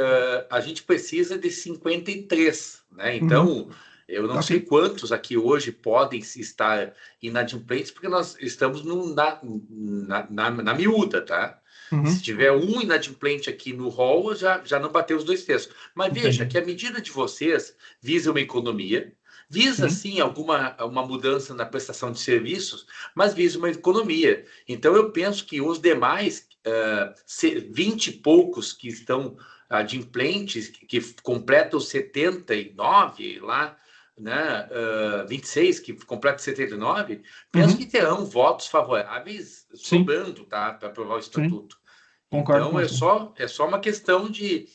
a gente precisa de 53, né? Então, eu não sei quantos aqui hoje podem estar inadimplentes, porque nós estamos na miúda, tá? Se tiver um inadimplente aqui no hall, já não bateu os 2 terços. Mas veja que a medida de vocês visa uma economia, visa, sim, uma mudança na prestação de serviços, mas visa uma economia. Então, eu penso que os demais 20 e poucos que estão adimplentes, que completam 79 lá, né, 26 que completam 79, penso que terão votos favoráveis sobrando, tá, para aprovar o estatuto. Concordo Então, é só uma questão de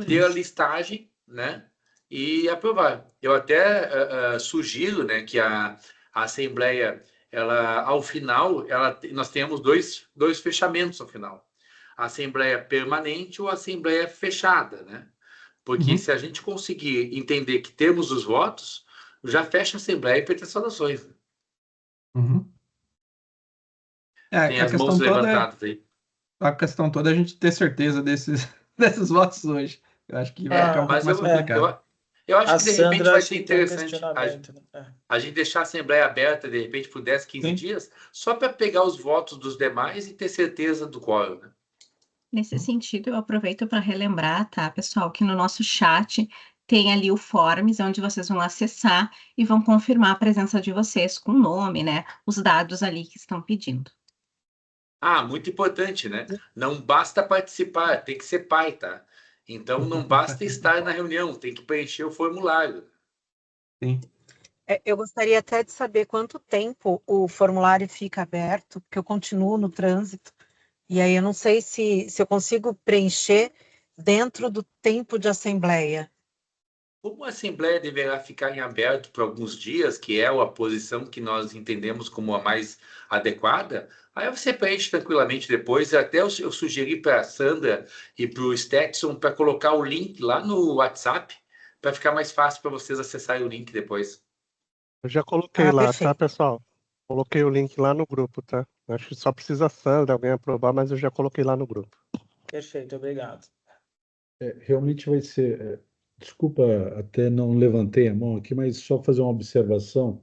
ter a listagem, né, e aprovar. Eu até sugiro, né, que a Assembleia, ao final, nós temos dois fechamentos ao final. A Assembleia permanente ou a Assembleia fechada, né? Porque se a gente conseguir entender que temos os votos, já fecha a Assembleia e pede as saudações. Tem as mãos levantadas aí. A questão toda é a gente ter certeza desses votos hoje. Eu acho que vai ficar um pouco mais complicado. Eu acho que, de repente, vai ser interessante né? a gente deixar a Assembleia aberta, de repente, por 10, 15 dias, só para pegar os votos dos demais e ter certeza do quórum, né? Nesse sentido, eu aproveito para relembrar, tá, pessoal, que no nosso chat tem ali o Forms, onde vocês vão acessar e vão confirmar a presença de vocês com o nome, né, os dados ali que estão pedindo. Muito importante, né? Não basta participar, tem que ser pai, tá? Então, não basta estar na reunião, tem que preencher o formulário. Sim. Eu gostaria até de saber quanto tempo o formulário fica aberto, porque eu continuo no trânsito, e aí eu não sei se eu consigo preencher dentro do tempo de assembleia. Como a Assembleia deverá ficar em aberto por alguns dias, que é a posição que nós entendemos como a mais adequada, aí você preenche tranquilamente depois. Até eu sugeri para a Sandra e para o Stetson para colocar o link lá no WhatsApp, para ficar mais fácil para vocês acessarem o link depois. Eu já coloquei lá, tá, pessoal? Coloquei o link lá no grupo, tá? Acho que só precisa a Sandra, alguém aprovar, mas eu já coloquei lá no grupo. Perfeito, obrigado. Realmente vai ser... Desculpa, até não levantei a mão aqui, mas só fazer uma observação.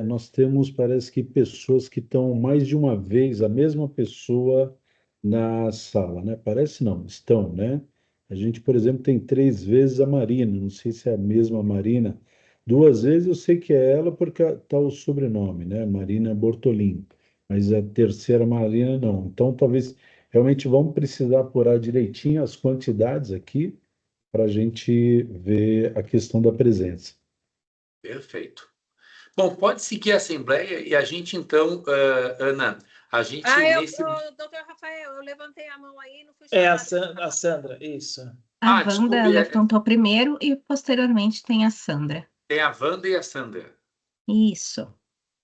Nós temos, parece que, pessoas que estão mais de uma vez, a mesma pessoa na sala, né? Parece não, estão, né? A gente, por exemplo, tem 3 vezes a Marina, não sei se é a mesma Marina. 2 vezes eu sei que é ela porque está o sobrenome, né? Marina Bortolin. Mas a terceira Marina não. Então, talvez realmente vamos precisar apurar direitinho as quantidades aqui, para a gente ver a questão da presença. Perfeito. Bom, pode seguir a Assembleia e a gente, então, Ana, a gente... doutor Rafael, eu levantei a mão aí, não fui a Sandra, isso. A Wanda levantou primeiro e, posteriormente, tem a Sandra. Tem a Wanda e a Sandra. Isso.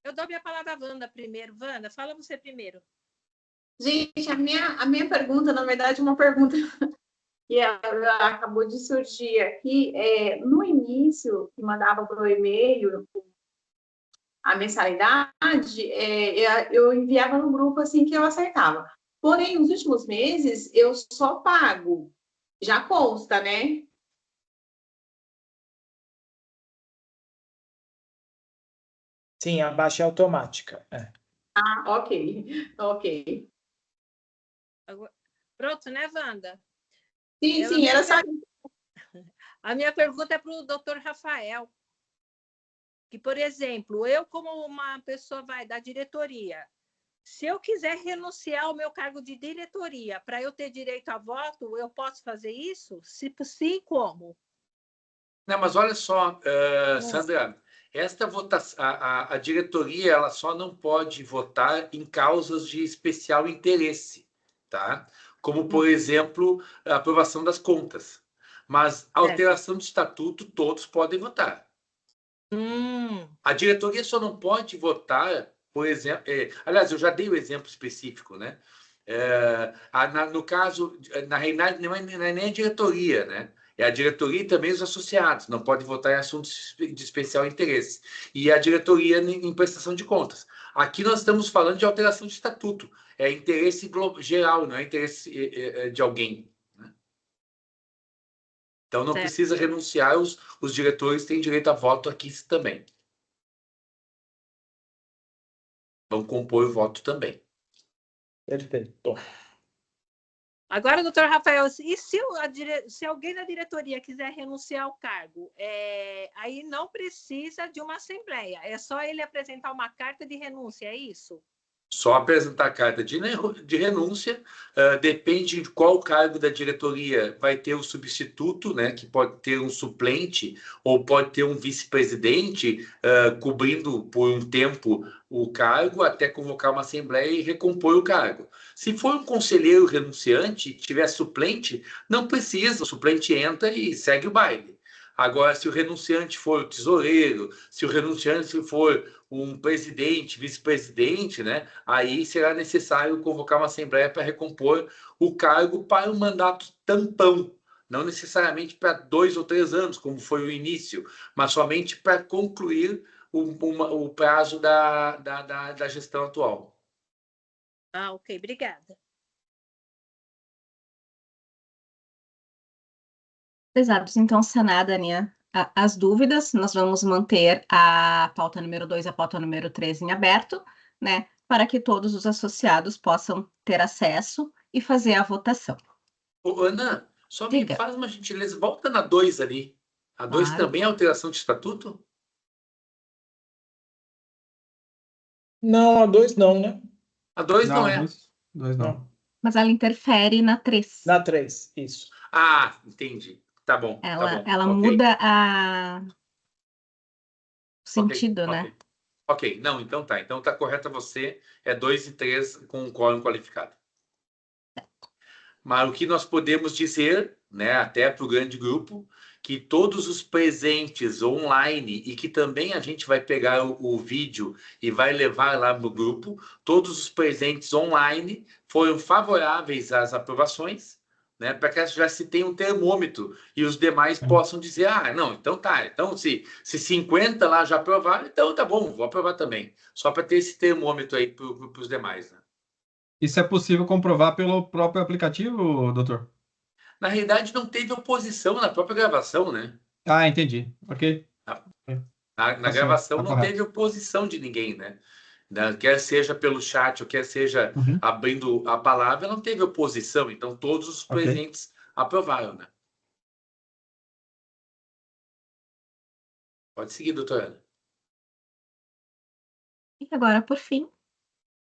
Eu dou minha palavra à Wanda primeiro. Wanda, fala você primeiro. Gente, a minha pergunta, na verdade, é uma pergunta... que acabou de surgir aqui, no início, que mandava para o e-mail a mensalidade, eu enviava no grupo assim que eu acertava. Porém, nos últimos meses, eu só pago. Já consta, né? Sim, a baixa é automática. Ok. Pronto, né, Wanda? Sim, era só... A minha pergunta é para o doutor Rafael. que, por exemplo, eu como uma pessoa da diretoria, se eu quiser renunciar ao meu cargo de diretoria para eu ter direito a voto, eu posso fazer isso? Se sim, como? Não, mas olha só, Sandra, esta votação, a diretoria ela só não pode votar em causas de especial interesse, tá? Como, por exemplo, a aprovação das contas. Mas a alteração de estatuto, todos podem votar. A diretoria só não pode votar, por exemplo... aliás, eu já dei o exemplo específico, né? No caso, na realidade, não é nem a diretoria, né? É a diretoria e também os associados, não pode votar em assuntos de especial interesse. E a diretoria em prestação de contas. Aqui nós estamos falando de alteração de estatuto. É interesse geral, não é interesse de alguém. Né? Então não precisa renunciar, os diretores têm direito a voto aqui também. Vão compor o voto também. Perfeito. Agora, doutor Rafael, e se alguém da diretoria quiser renunciar ao cargo, aí não precisa de uma assembleia, é só ele apresentar uma carta de renúncia, é isso? Só apresentar a carta de renúncia, depende de qual cargo da diretoria vai ter o substituto, né, que pode ter um suplente ou pode ter um vice-presidente cobrindo por um tempo o cargo até convocar uma assembleia e recompor o cargo. Se for um conselheiro renunciante e tiver suplente, não precisa, o suplente entra e segue o baile. Agora, se o renunciante for o tesoureiro, se o renunciante for um presidente, vice-presidente, né, aí será necessário convocar uma assembleia para recompor o cargo para um mandato tampão, não necessariamente para 2 ou 3 anos, como foi o início, mas somente para concluir o prazo da gestão atual. Ok, obrigada. Prezados, então, sanada, né, as dúvidas, nós vamos manter a pauta número 2 e a pauta número 3 em aberto, né, para que todos os associados possam ter acesso e fazer a votação. Ô, Ana, só me faz uma gentileza, volta na 2 ali. A 2 também é alteração de estatuto? Não, a 2 não, né? A 2 não é. 2 não. Mas ela interfere na 3. Na 3, isso. Ah, entendi. Tá bom. Ela muda o sentido, né? Ok, não, então tá. Então tá correta você. É 2 e 3 com um quórum qualificado. Mas o que nós podemos dizer, né, até para o grande grupo, que todos os presentes online e que também a gente vai pegar o vídeo e vai levar lá no grupo, todos os presentes online foram favoráveis às aprovações, né, para que já se tenha um termômetro e os demais possam dizer, não, então tá, então se 50 lá já aprovaram, então tá bom, vou aprovar também, só para ter esse termômetro aí para os demais, né? Isso é possível comprovar pelo próprio aplicativo, doutor? Na realidade, não teve oposição na própria gravação, né? Ah, entendi. Ok. Na gravação não teve oposição de ninguém, né? Quer seja pelo chat ou quer seja abrindo a palavra, não teve oposição. Então, todos os presentes aprovaram, né? Pode seguir, doutora Ana. E agora, por fim,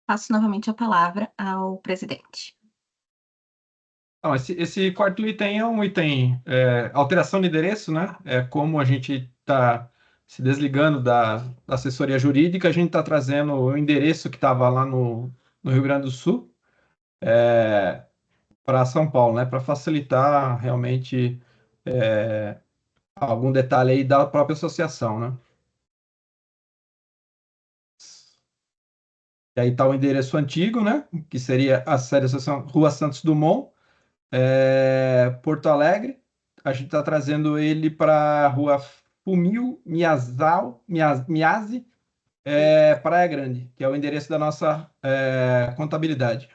passo novamente a palavra ao presidente. Não, esse quarto item é um item alteração de endereço, né? É como a gente está se desligando da assessoria jurídica, a gente está trazendo o endereço que estava lá no Rio Grande do Sul para São Paulo, né? Para facilitar realmente algum detalhe aí da própria associação, né? E aí está o endereço antigo, né? Que seria a sede da associação Rua Santos Dumont, Porto Alegre. A gente está trazendo ele para a Rua Fumio Miazzi, Praia Grande, que é o endereço da nossa contabilidade.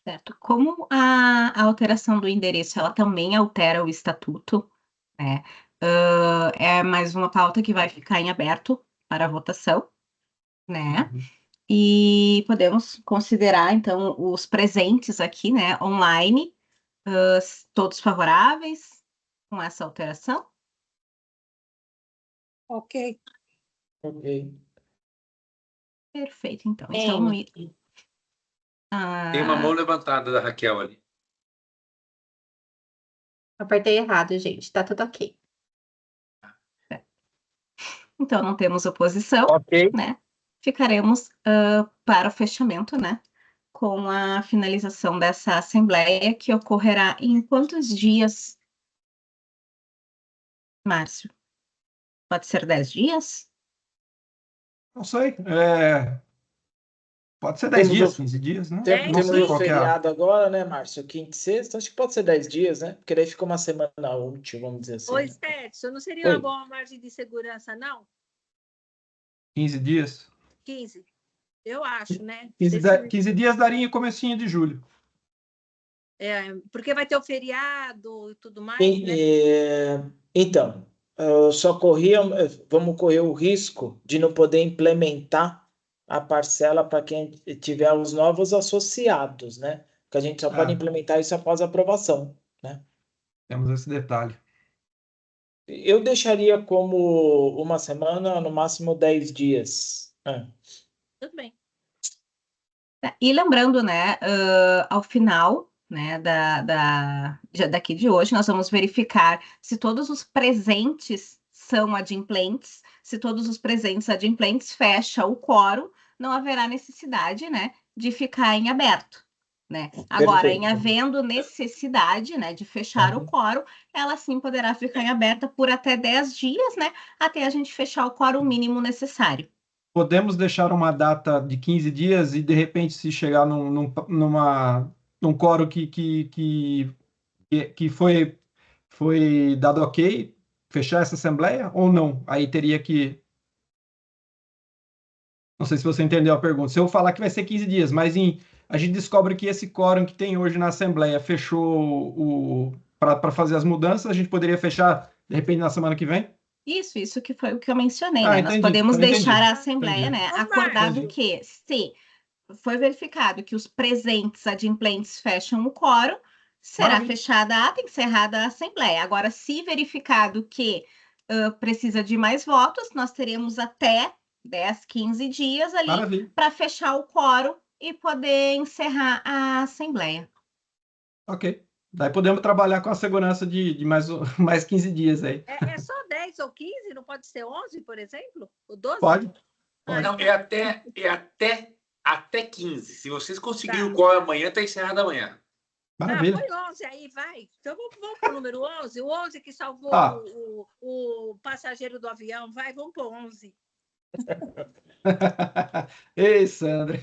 Certo. Como a alteração do endereço, ela também altera o estatuto, né? É mais uma pauta que vai ficar em aberto para votação, né? E podemos considerar, então, os presentes aqui, né, online, todos favoráveis com essa alteração? Ok. Ok. Perfeito, então. Então, Tem uma mão levantada da Raquel ali. apertei errado, gente. Tá tudo ok. Então, não temos oposição, né? Ficaremos para o fechamento, né? Com a finalização dessa assembleia, que ocorrerá em quantos dias, Márcio? Pode ser 10 dias? Não sei. Pode ser 10 dias, 15 dias, né? Não Temos sei o qual que é. feriado agora, né, Márcio? Quinta e sexta, acho que pode ser 10 dias, né? Porque daí fica uma semana útil, vamos dizer assim. Ô, Né? Stetson, não seria uma boa margem de segurança, não? 15 dias. 15. Eu acho, né? 15 dias daria em comecinho de julho. Porque vai ter o feriado e tudo mais, né? Então, vamos correr o risco de não poder implementar a parcela para quem tiver os novos associados, né? Porque a gente só pode implementar isso após a aprovação, né? Temos esse detalhe. Eu deixaria como uma semana, no máximo 10 dias. Tudo bem. E lembrando, né, ao final, né, daqui de hoje, nós vamos verificar se todos os presentes são adimplentes. Se todos os presentes adimplentes fecham o quórum, não haverá necessidade, né, de ficar em aberto, né? Agora, em havendo necessidade, né, de fechar o quórum, ela sim poderá ficar em aberta por até 10 dias, né, até a gente fechar o quórum mínimo necessário. Podemos deixar uma data de 15 dias e, de repente, se chegar num quórum que foi dado ok, fechar essa assembleia ou não? Aí teria que... Não sei se você entendeu a pergunta. Se eu falar que vai ser 15 dias, mas a gente descobre que esse quórum que tem hoje na assembleia fechou para fazer as mudanças, a gente poderia fechar, de repente, na semana que vem? Isso que foi o que eu mencionei, né? Entendi, Nós podemos deixar a Assembleia, entendi. né, acordado que, se foi verificado que os presentes adimplentes fecham o quórum, será fechada a ata, encerrada a Assembleia. Agora, se verificado que precisa de mais votos, nós teremos até 10, 15 dias ali para fechar o quórum e poder encerrar a Assembleia. Ok. Daí podemos trabalhar com a segurança de mais 15 dias aí. É só 10 ou 15? Não pode ser 11, por exemplo? Ou 12? Pode. Não, é até 15. Se vocês conseguirem o quórum amanhã, está encerrado amanhã. Maravilha. Põe 11 aí, vai. Então vamos para o número 11. O 11 que salvou o passageiro do avião. Vai, vamos para o 11. Ei, Sandra.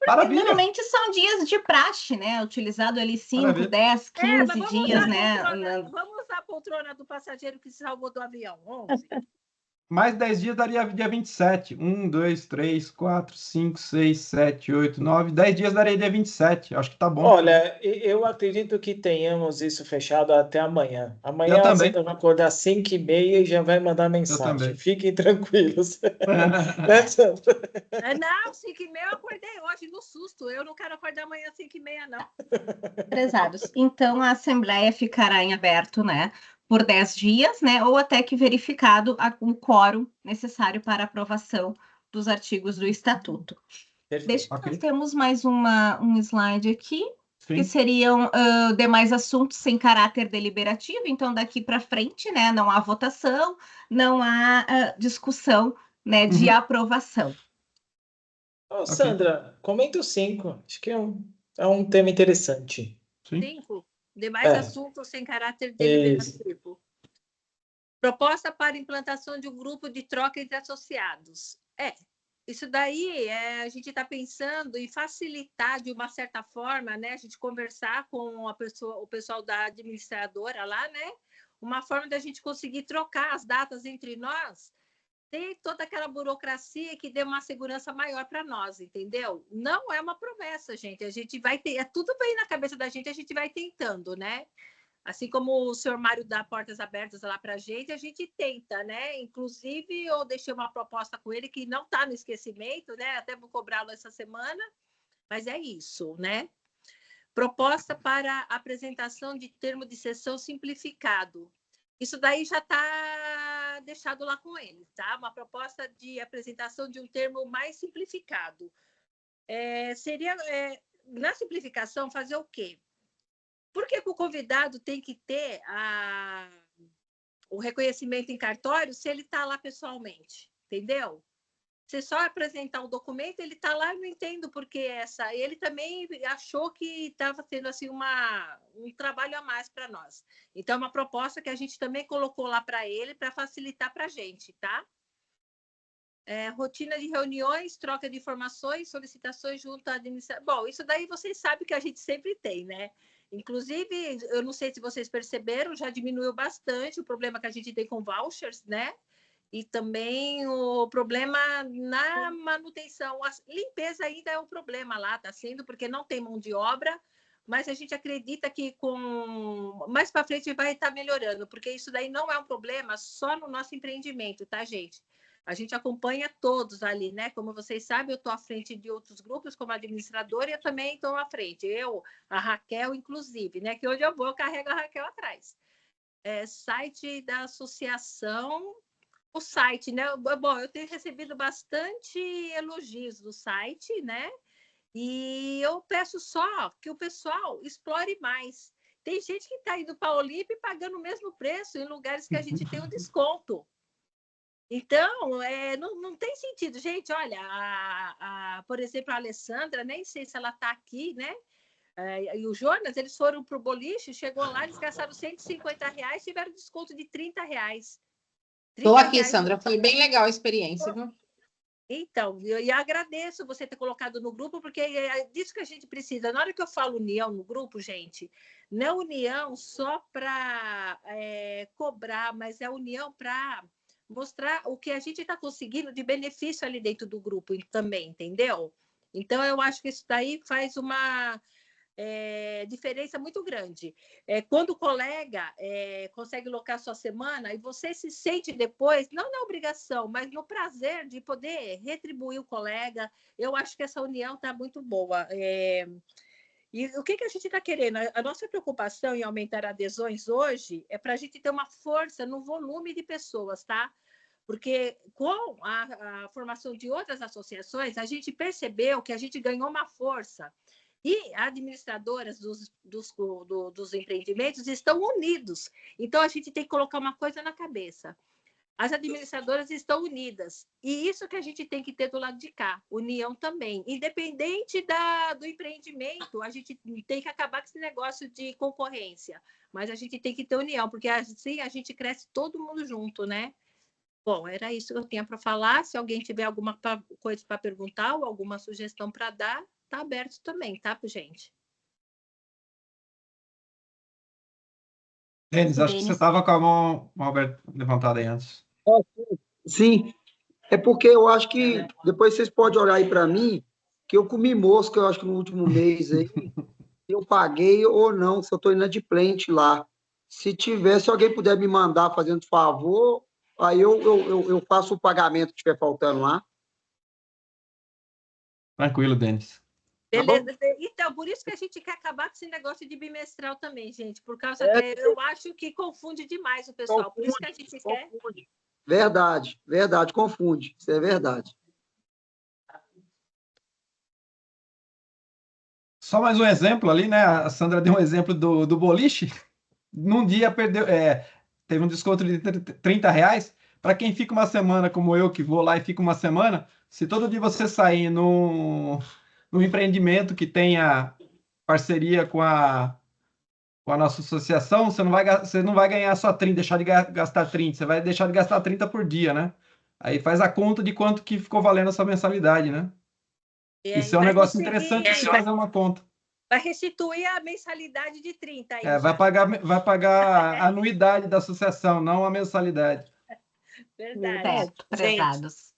Porque normalmente são dias de praxe, né? Utilizado ali 5, 10, 15 dias, né? Vamos usar a poltrona do passageiro que salvou do avião. 11. Mais 10 dias daria dia 27. 1, 2, 3, 4, 5, 6, 7, 8, 9. 10 dias daria dia 27. Acho que tá bom. Olha, eu acredito que tenhamos isso fechado até amanhã. Amanhã a Sandra vai acordar às 5h30 e já vai mandar mensagem. Fiquem tranquilos. Né, Sandra? Não, 5h30 eu acordei hoje no susto. Eu não quero acordar amanhã às 5h30, não. Prezados. Então, a Assembleia ficará em aberto, né? Por 10 dias, né? Ou até que verificado o quórum necessário para aprovação dos artigos do Estatuto. Nós temos mais um slide aqui, que seriam demais assuntos sem caráter deliberativo. Então, daqui para frente, né? Não há votação, não há discussão, né? De aprovação. Sandra, comenta o 5. Acho que é um tema interessante. 5. Demais assuntos sem caráter deliberativo. Proposta para implantação de um grupo de troca entre associados. Isso daí a gente está pensando em facilitar de uma certa forma, né? A gente conversar com o pessoal da administradora lá, né? Uma forma da gente conseguir trocar as datas entre nós, tem toda aquela burocracia que dê uma segurança maior para nós, entendeu? Não é uma promessa, gente. A gente vai ter, tudo bem na cabeça da gente, a gente vai tentando, né? Assim como o senhor Mário dá portas abertas lá para a gente tenta, né? Inclusive, eu deixei uma proposta com ele que não está no esquecimento, né? Até vou cobrá-lo essa semana, mas é isso, né? Proposta para apresentação de termo de sessão simplificado. Isso daí já está deixado lá com eles, tá? Uma proposta de apresentação de um termo mais simplificado. Seria, na simplificação, fazer o quê? Por que o convidado tem que ter o reconhecimento em cartório se ele está lá pessoalmente? Entendeu? Você só apresentar o documento, ele está lá, eu não entendo porque essa. Ele também achou que estava tendo assim, um trabalho a mais para nós. Então, é uma proposta que a gente também colocou lá para ele, para facilitar para a gente, tá? Rotina de reuniões, troca de informações, solicitações junto à administração. Bom, isso daí vocês sabem que a gente sempre tem, né? Inclusive, eu não sei se vocês perceberam, já diminuiu bastante o problema que a gente tem com vouchers, né? E também o problema na manutenção. A limpeza ainda é um problema lá, está sendo, porque não tem mão de obra, mas a gente acredita que mais para frente vai estar melhorando, porque isso daí não é um problema só no nosso empreendimento, tá, gente? A gente acompanha todos ali, né? Como vocês sabem, eu estou à frente de outros grupos como administradora e eu também estou à frente. Eu, a Raquel, inclusive, né? Que onde eu vou, eu carrego a Raquel atrás. Site da associação... O site, né? Bom, eu tenho recebido bastante elogios do site, né? E eu peço só que o pessoal explore mais. Tem gente que está indo para a Olímpia pagando o mesmo preço em lugares que a gente tem um desconto. Então, não tem sentido. Gente, olha, por exemplo, a Alessandra, nem sei se ela está aqui, né? E o Jonas, eles foram para o boliche, chegou lá, eles gastaram R$150, tiveram desconto de R$30. Estou aqui, Sandra. Foi bem legal a experiência, viu? Então, eu agradeço você ter colocado no grupo, porque é disso que a gente precisa. Na hora que eu falo união no grupo, gente, não é união só para cobrar, mas é união para mostrar o que a gente está conseguindo de benefício ali dentro do grupo também, entendeu? Então, eu acho que isso daí faz uma... diferença muito grande. Quando o colega consegue locar sua semana e você se sente depois, não na obrigação, mas no prazer de poder retribuir o colega, eu acho que essa união está muito boa. E o que a gente está querendo? A nossa preocupação em aumentar adesões hoje é para a gente ter uma força no volume de pessoas, tá? Porque com a formação de outras associações, a gente percebeu que a gente ganhou uma força. E administradoras dos empreendimentos estão unidos. Então, a gente tem que colocar uma coisa na cabeça. As administradoras estão unidas. E isso que a gente tem que ter do lado de cá. União também. Independente do empreendimento, a gente tem que acabar com esse negócio de concorrência. Mas a gente tem que ter união, porque assim a gente cresce todo mundo junto, né? Bom, era isso que eu tinha para falar. Se alguém tiver alguma coisa para perguntar ou alguma sugestão para dar, está aberto também, tá, gente? Denis, acho que você estava com a mão levantada aí antes. Sim, é porque eu acho que depois vocês podem olhar aí para mim, que eu comi mosca, eu acho que no último mês aí, eu paguei ou não, se eu estou inadimplente lá. Se alguém puder me mandar fazendo favor, aí eu faço o pagamento que estiver faltando lá. Tranquilo, Denis. Beleza. Então, por isso que a gente quer acabar com esse negócio de bimestral também, gente. Por causa eu acho que confunde demais o pessoal. Por isso que a gente quer. Verdade, confunde. Isso é verdade. Só mais um exemplo ali, né? A Sandra deu um exemplo do boliche. Num dia teve um desconto de R$30. Para quem fica uma semana, como eu, que vou lá e fico uma semana, se todo dia você sair num empreendimento que tenha parceria com a nossa associação, você não vai ganhar só 30, deixar de gastar 30, você vai deixar de gastar 30 por dia, né? Aí faz a conta de quanto que ficou valendo essa mensalidade, né? Isso é um negócio interessante de fazer uma conta. Vai restituir a mensalidade de 30 aí. Vai pagar a anuidade da associação, não a mensalidade. Verdade. Prezados.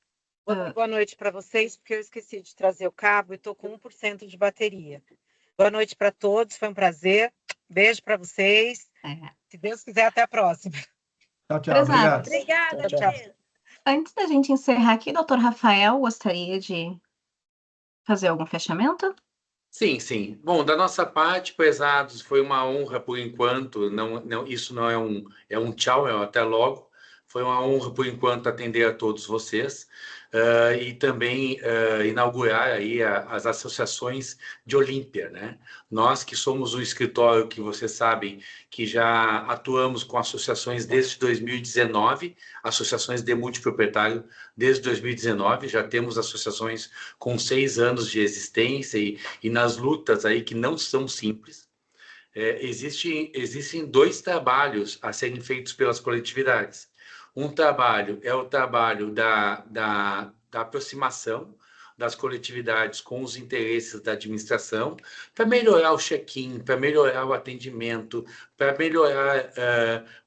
Boa noite para vocês, porque eu esqueci de trazer o cabo e estou com 1% de bateria. Boa noite para todos, foi um prazer. Beijo para vocês. Se Deus quiser, até a próxima. Tchau, tchau. Obrigado. Obrigada, tchau. Antes da gente encerrar aqui, doutor Rafael, gostaria de fazer algum fechamento? Sim. Bom, da nossa parte, prezados, foi uma honra por enquanto. Isso não é um tchau, é um até logo. Foi uma honra, por enquanto, atender a todos vocês e também inaugurar aí as associações de Olímpia, né? Nós que somos o escritório que vocês sabem que já atuamos com associações desde 2019, associações de multiproprietário desde 2019, já temos associações com 6 anos de existência e nas lutas aí que não são simples. Existem 2 trabalhos a serem feitos pelas coletividades. Um trabalho é o trabalho da aproximação das coletividades com os interesses da administração, para melhorar o check-in, para melhorar o atendimento, para melhorar,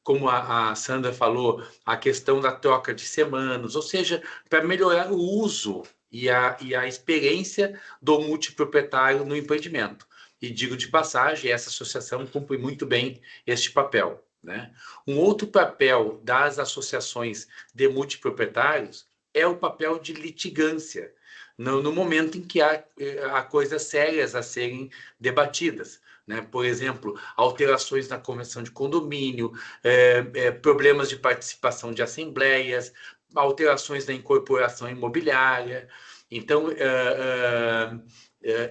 como a Sandra falou, a questão da troca de semanas, ou seja, para melhorar o uso e a experiência do multiproprietário no empreendimento. E digo de passagem, essa associação cumpre muito bem este papel, né? Um outro papel das associações de multiproprietários é o papel de litigância, no momento em que há coisas sérias a serem debatidas, né? Por exemplo, alterações na convenção de condomínio, problemas de participação de assembleias, alterações na incorporação imobiliária. Então,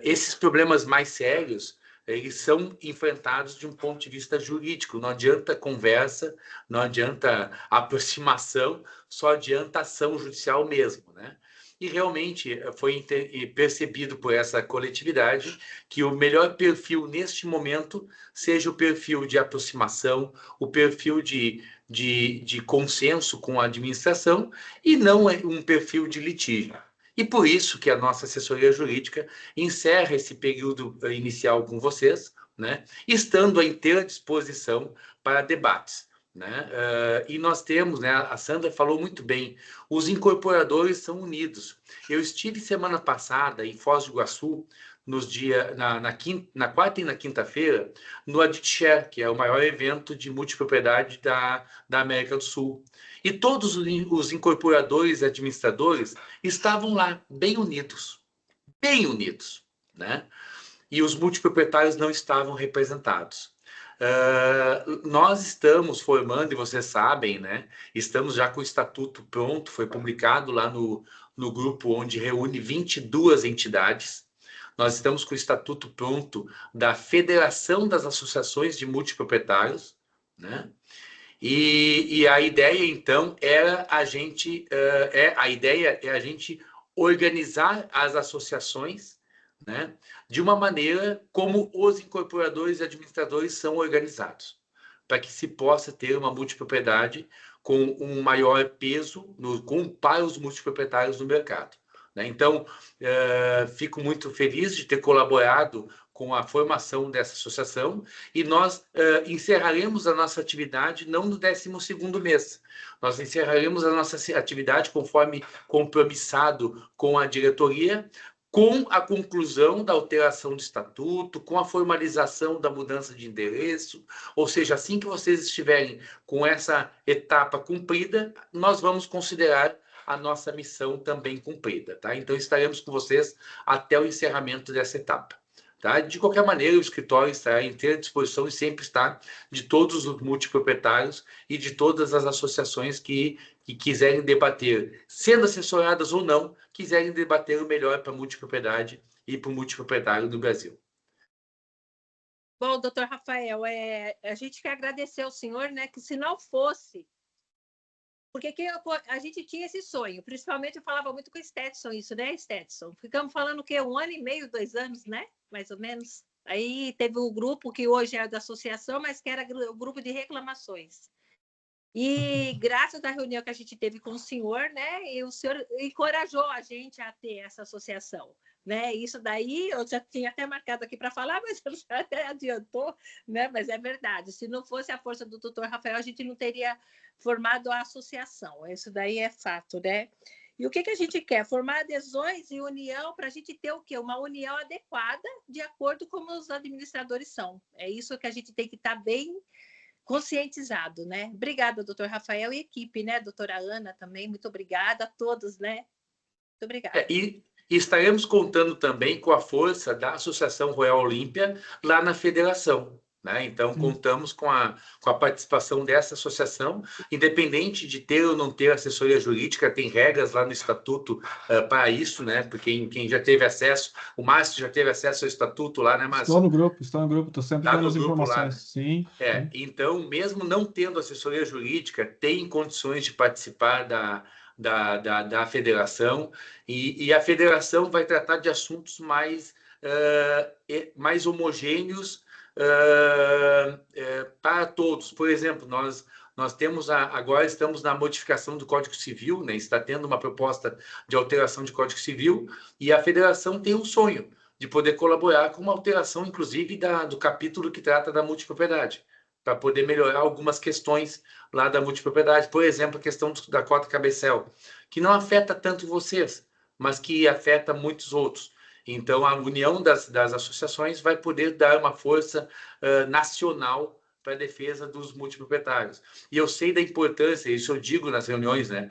esses problemas mais sérios, eles são enfrentados de um ponto de vista jurídico. Não adianta conversa, não adianta aproximação, só adianta ação judicial mesmo, né? E realmente foi percebido por essa coletividade que o melhor perfil neste momento seja o perfil de aproximação, o perfil de consenso com a administração e não um perfil de litígio. E por isso que a nossa assessoria jurídica encerra esse período inicial com vocês, né, estando à inteira disposição para debates, né? E nós temos, né, a Sandra falou muito bem, os incorporadores são unidos. Eu estive semana passada em Foz do Iguaçu, na quarta e na quinta-feira, no AditShare, que é o maior evento de multipropriedade da América do Sul. E todos os incorporadores e administradores estavam lá, bem unidos, né? E os multiproprietários não estavam representados. Nós estamos formando, e vocês sabem, né? Estamos já com o estatuto pronto, foi publicado lá no grupo onde reúne 22 entidades. Nós estamos com o estatuto pronto da Federação das Associações de Multiproprietários, né? E a ideia, então, a ideia é a gente organizar as associações, né, de uma maneira como os incorporadores e administradores são organizados, para que se possa ter uma multipropriedade com um maior peso para os multiproprietários no mercado, né? Então, fico muito feliz de ter colaborado com a formação dessa associação e nós encerraremos a nossa atividade não no 12º mês. Nós encerraremos a nossa atividade conforme compromissado com a diretoria, com a conclusão da alteração do estatuto, com a formalização da mudança de endereço, ou seja, assim que vocês estiverem com essa etapa cumprida, nós vamos considerar a nossa missão também cumprida, tá? Então, estaremos com vocês até o encerramento dessa etapa. Tá? De qualquer maneira, o escritório está à inteira disposição e sempre está de todos os multiproprietários e de todas as associações que quiserem debater, sendo assessoradas ou não, quiserem debater o melhor para a multipropriedade e para o multiproprietário do Brasil. Bom, doutor Rafael, a gente quer agradecer ao senhor, né, que se não fosse, porque a gente tinha esse sonho, principalmente eu falava muito com o Stetson isso, né, Stetson? Ficamos falando o quê? 1 ano e meio, 2 anos, né? Mais ou menos. Aí teve o grupo que hoje é da associação, mas que era o grupo de reclamações. E graças à reunião que a gente teve com o senhor, né, e o senhor encorajou a gente a ter essa associação, né? Isso daí eu já tinha até marcado aqui para falar, mas eu já até adiantou, né? Mas é verdade. Se não fosse a força do doutor Rafael, a gente não teria formado a associação. Isso daí é fato, né? E o que a gente quer? Formar adesões e união para a gente ter o quê? Uma união adequada de acordo com como os administradores são. É isso que a gente tem que estar bem conscientizado, né? Obrigada, doutor Rafael e equipe, né? Doutora Ana também, muito obrigada a todos, né? Muito obrigada. E estaremos contando também com a força da Associação Royal Olímpia lá na federação, né? Então, contamos com a participação dessa associação, independente de ter ou não ter assessoria jurídica, tem regras lá no estatuto para isso, né? Porque quem já teve acesso, o Márcio já teve acesso ao estatuto lá, né, Márcio? Estou no grupo, estou sempre vendo as informações. Lá, né? Sim. Então, mesmo não tendo assessoria jurídica, tem condições de participar da federação, e a federação vai tratar de assuntos mais homogêneos para todos. Por exemplo, nós temos agora estamos na modificação do Código Civil, né? Está tendo uma proposta de alteração de Código Civil, e a federação tem um sonho de poder colaborar com uma alteração, inclusive, do capítulo que trata da multipropriedade, para poder melhorar algumas questões lá da multipropriedade. Por exemplo, a questão da cota cabecel, que não afeta tanto vocês, mas que afeta muitos outros. Então, a união das associações vai poder dar uma força nacional para a defesa dos multiproprietários. E eu sei da importância, isso eu digo nas reuniões, né?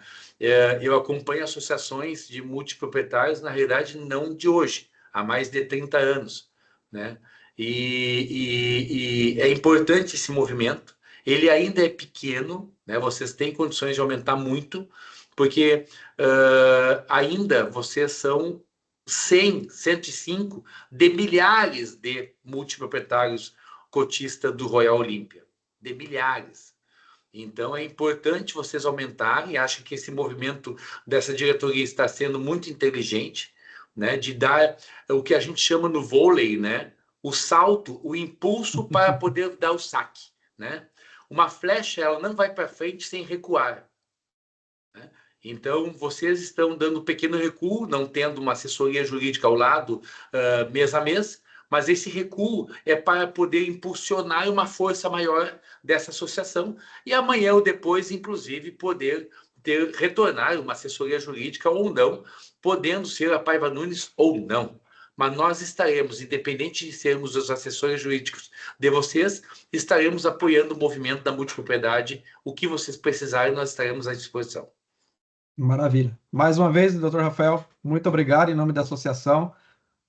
Eu acompanho associações de multiproprietários, na realidade, não de hoje, há mais de 30 anos, né? E é importante esse movimento. Ele ainda é pequeno, né? Vocês têm condições de aumentar muito, porque ainda vocês são 100, 105 de milhares de multiproprietários cotistas do Royal Olímpia, de milhares. Então, é importante vocês aumentarem. Acho que esse movimento dessa diretoria está sendo muito inteligente, né, de dar o que a gente chama no vôlei, né, o salto, o impulso para poder dar o saque, né? Uma flecha, ela não vai para frente sem recuar, né? Então, vocês estão dando um pequeno recuo, não tendo uma assessoria jurídica ao lado, mês a mês, mas esse recuo é para poder impulsionar uma força maior dessa associação, e amanhã ou depois, inclusive, poder retornar uma assessoria jurídica ou não, podendo ser a Paiva Nunes ou não. Mas nós estaremos, independente de sermos os assessores jurídicos de vocês, estaremos apoiando o movimento da multipropriedade. O que vocês precisarem, nós estaremos à disposição. Maravilha. Mais uma vez, doutor Rafael, muito obrigado em nome da associação.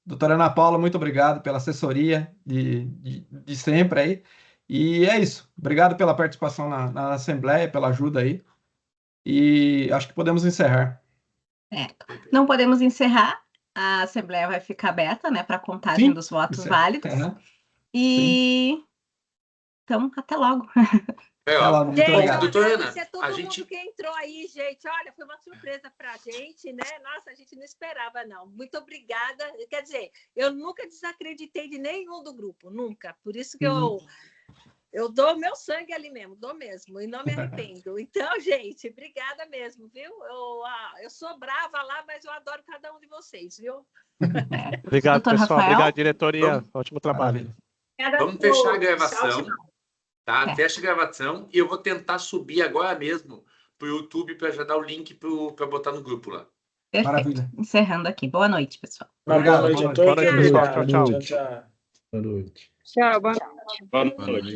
Doutora Ana Paula, muito obrigado pela assessoria de sempre aí. E é isso. Obrigado pela participação na Assembleia, pela ajuda aí. E acho que podemos encerrar. Não podemos encerrar. A Assembleia vai ficar aberta, né, para contagem dos votos válidos. E então, até logo. Gente, doutora Ana, todo mundo que entrou aí, gente. Olha, foi uma surpresa para a gente, né? Nossa, a gente não esperava, não. Muito obrigada. Quer dizer, eu nunca desacreditei de nenhum do grupo, nunca. Por isso que eu dou meu sangue ali mesmo, dou mesmo, e não me arrependo. Então, gente, obrigada mesmo, viu? Eu sou brava lá, mas eu adoro cada um de vocês, viu? Obrigado, Doutor pessoal. Rafael? Obrigado, diretoria. Ótimo trabalho. Vamos fechar a gravação, tá? Fecha a gravação e eu vou tentar subir agora mesmo para o YouTube para já dar o link para botar no grupo lá. Perfeito. Maravilha. Encerrando aqui. Boa noite, pessoal. Boa noite a todos. Boa noite, pessoal. Tchau, tchau. Boa noite. Tchau, boa noite. Boa noite.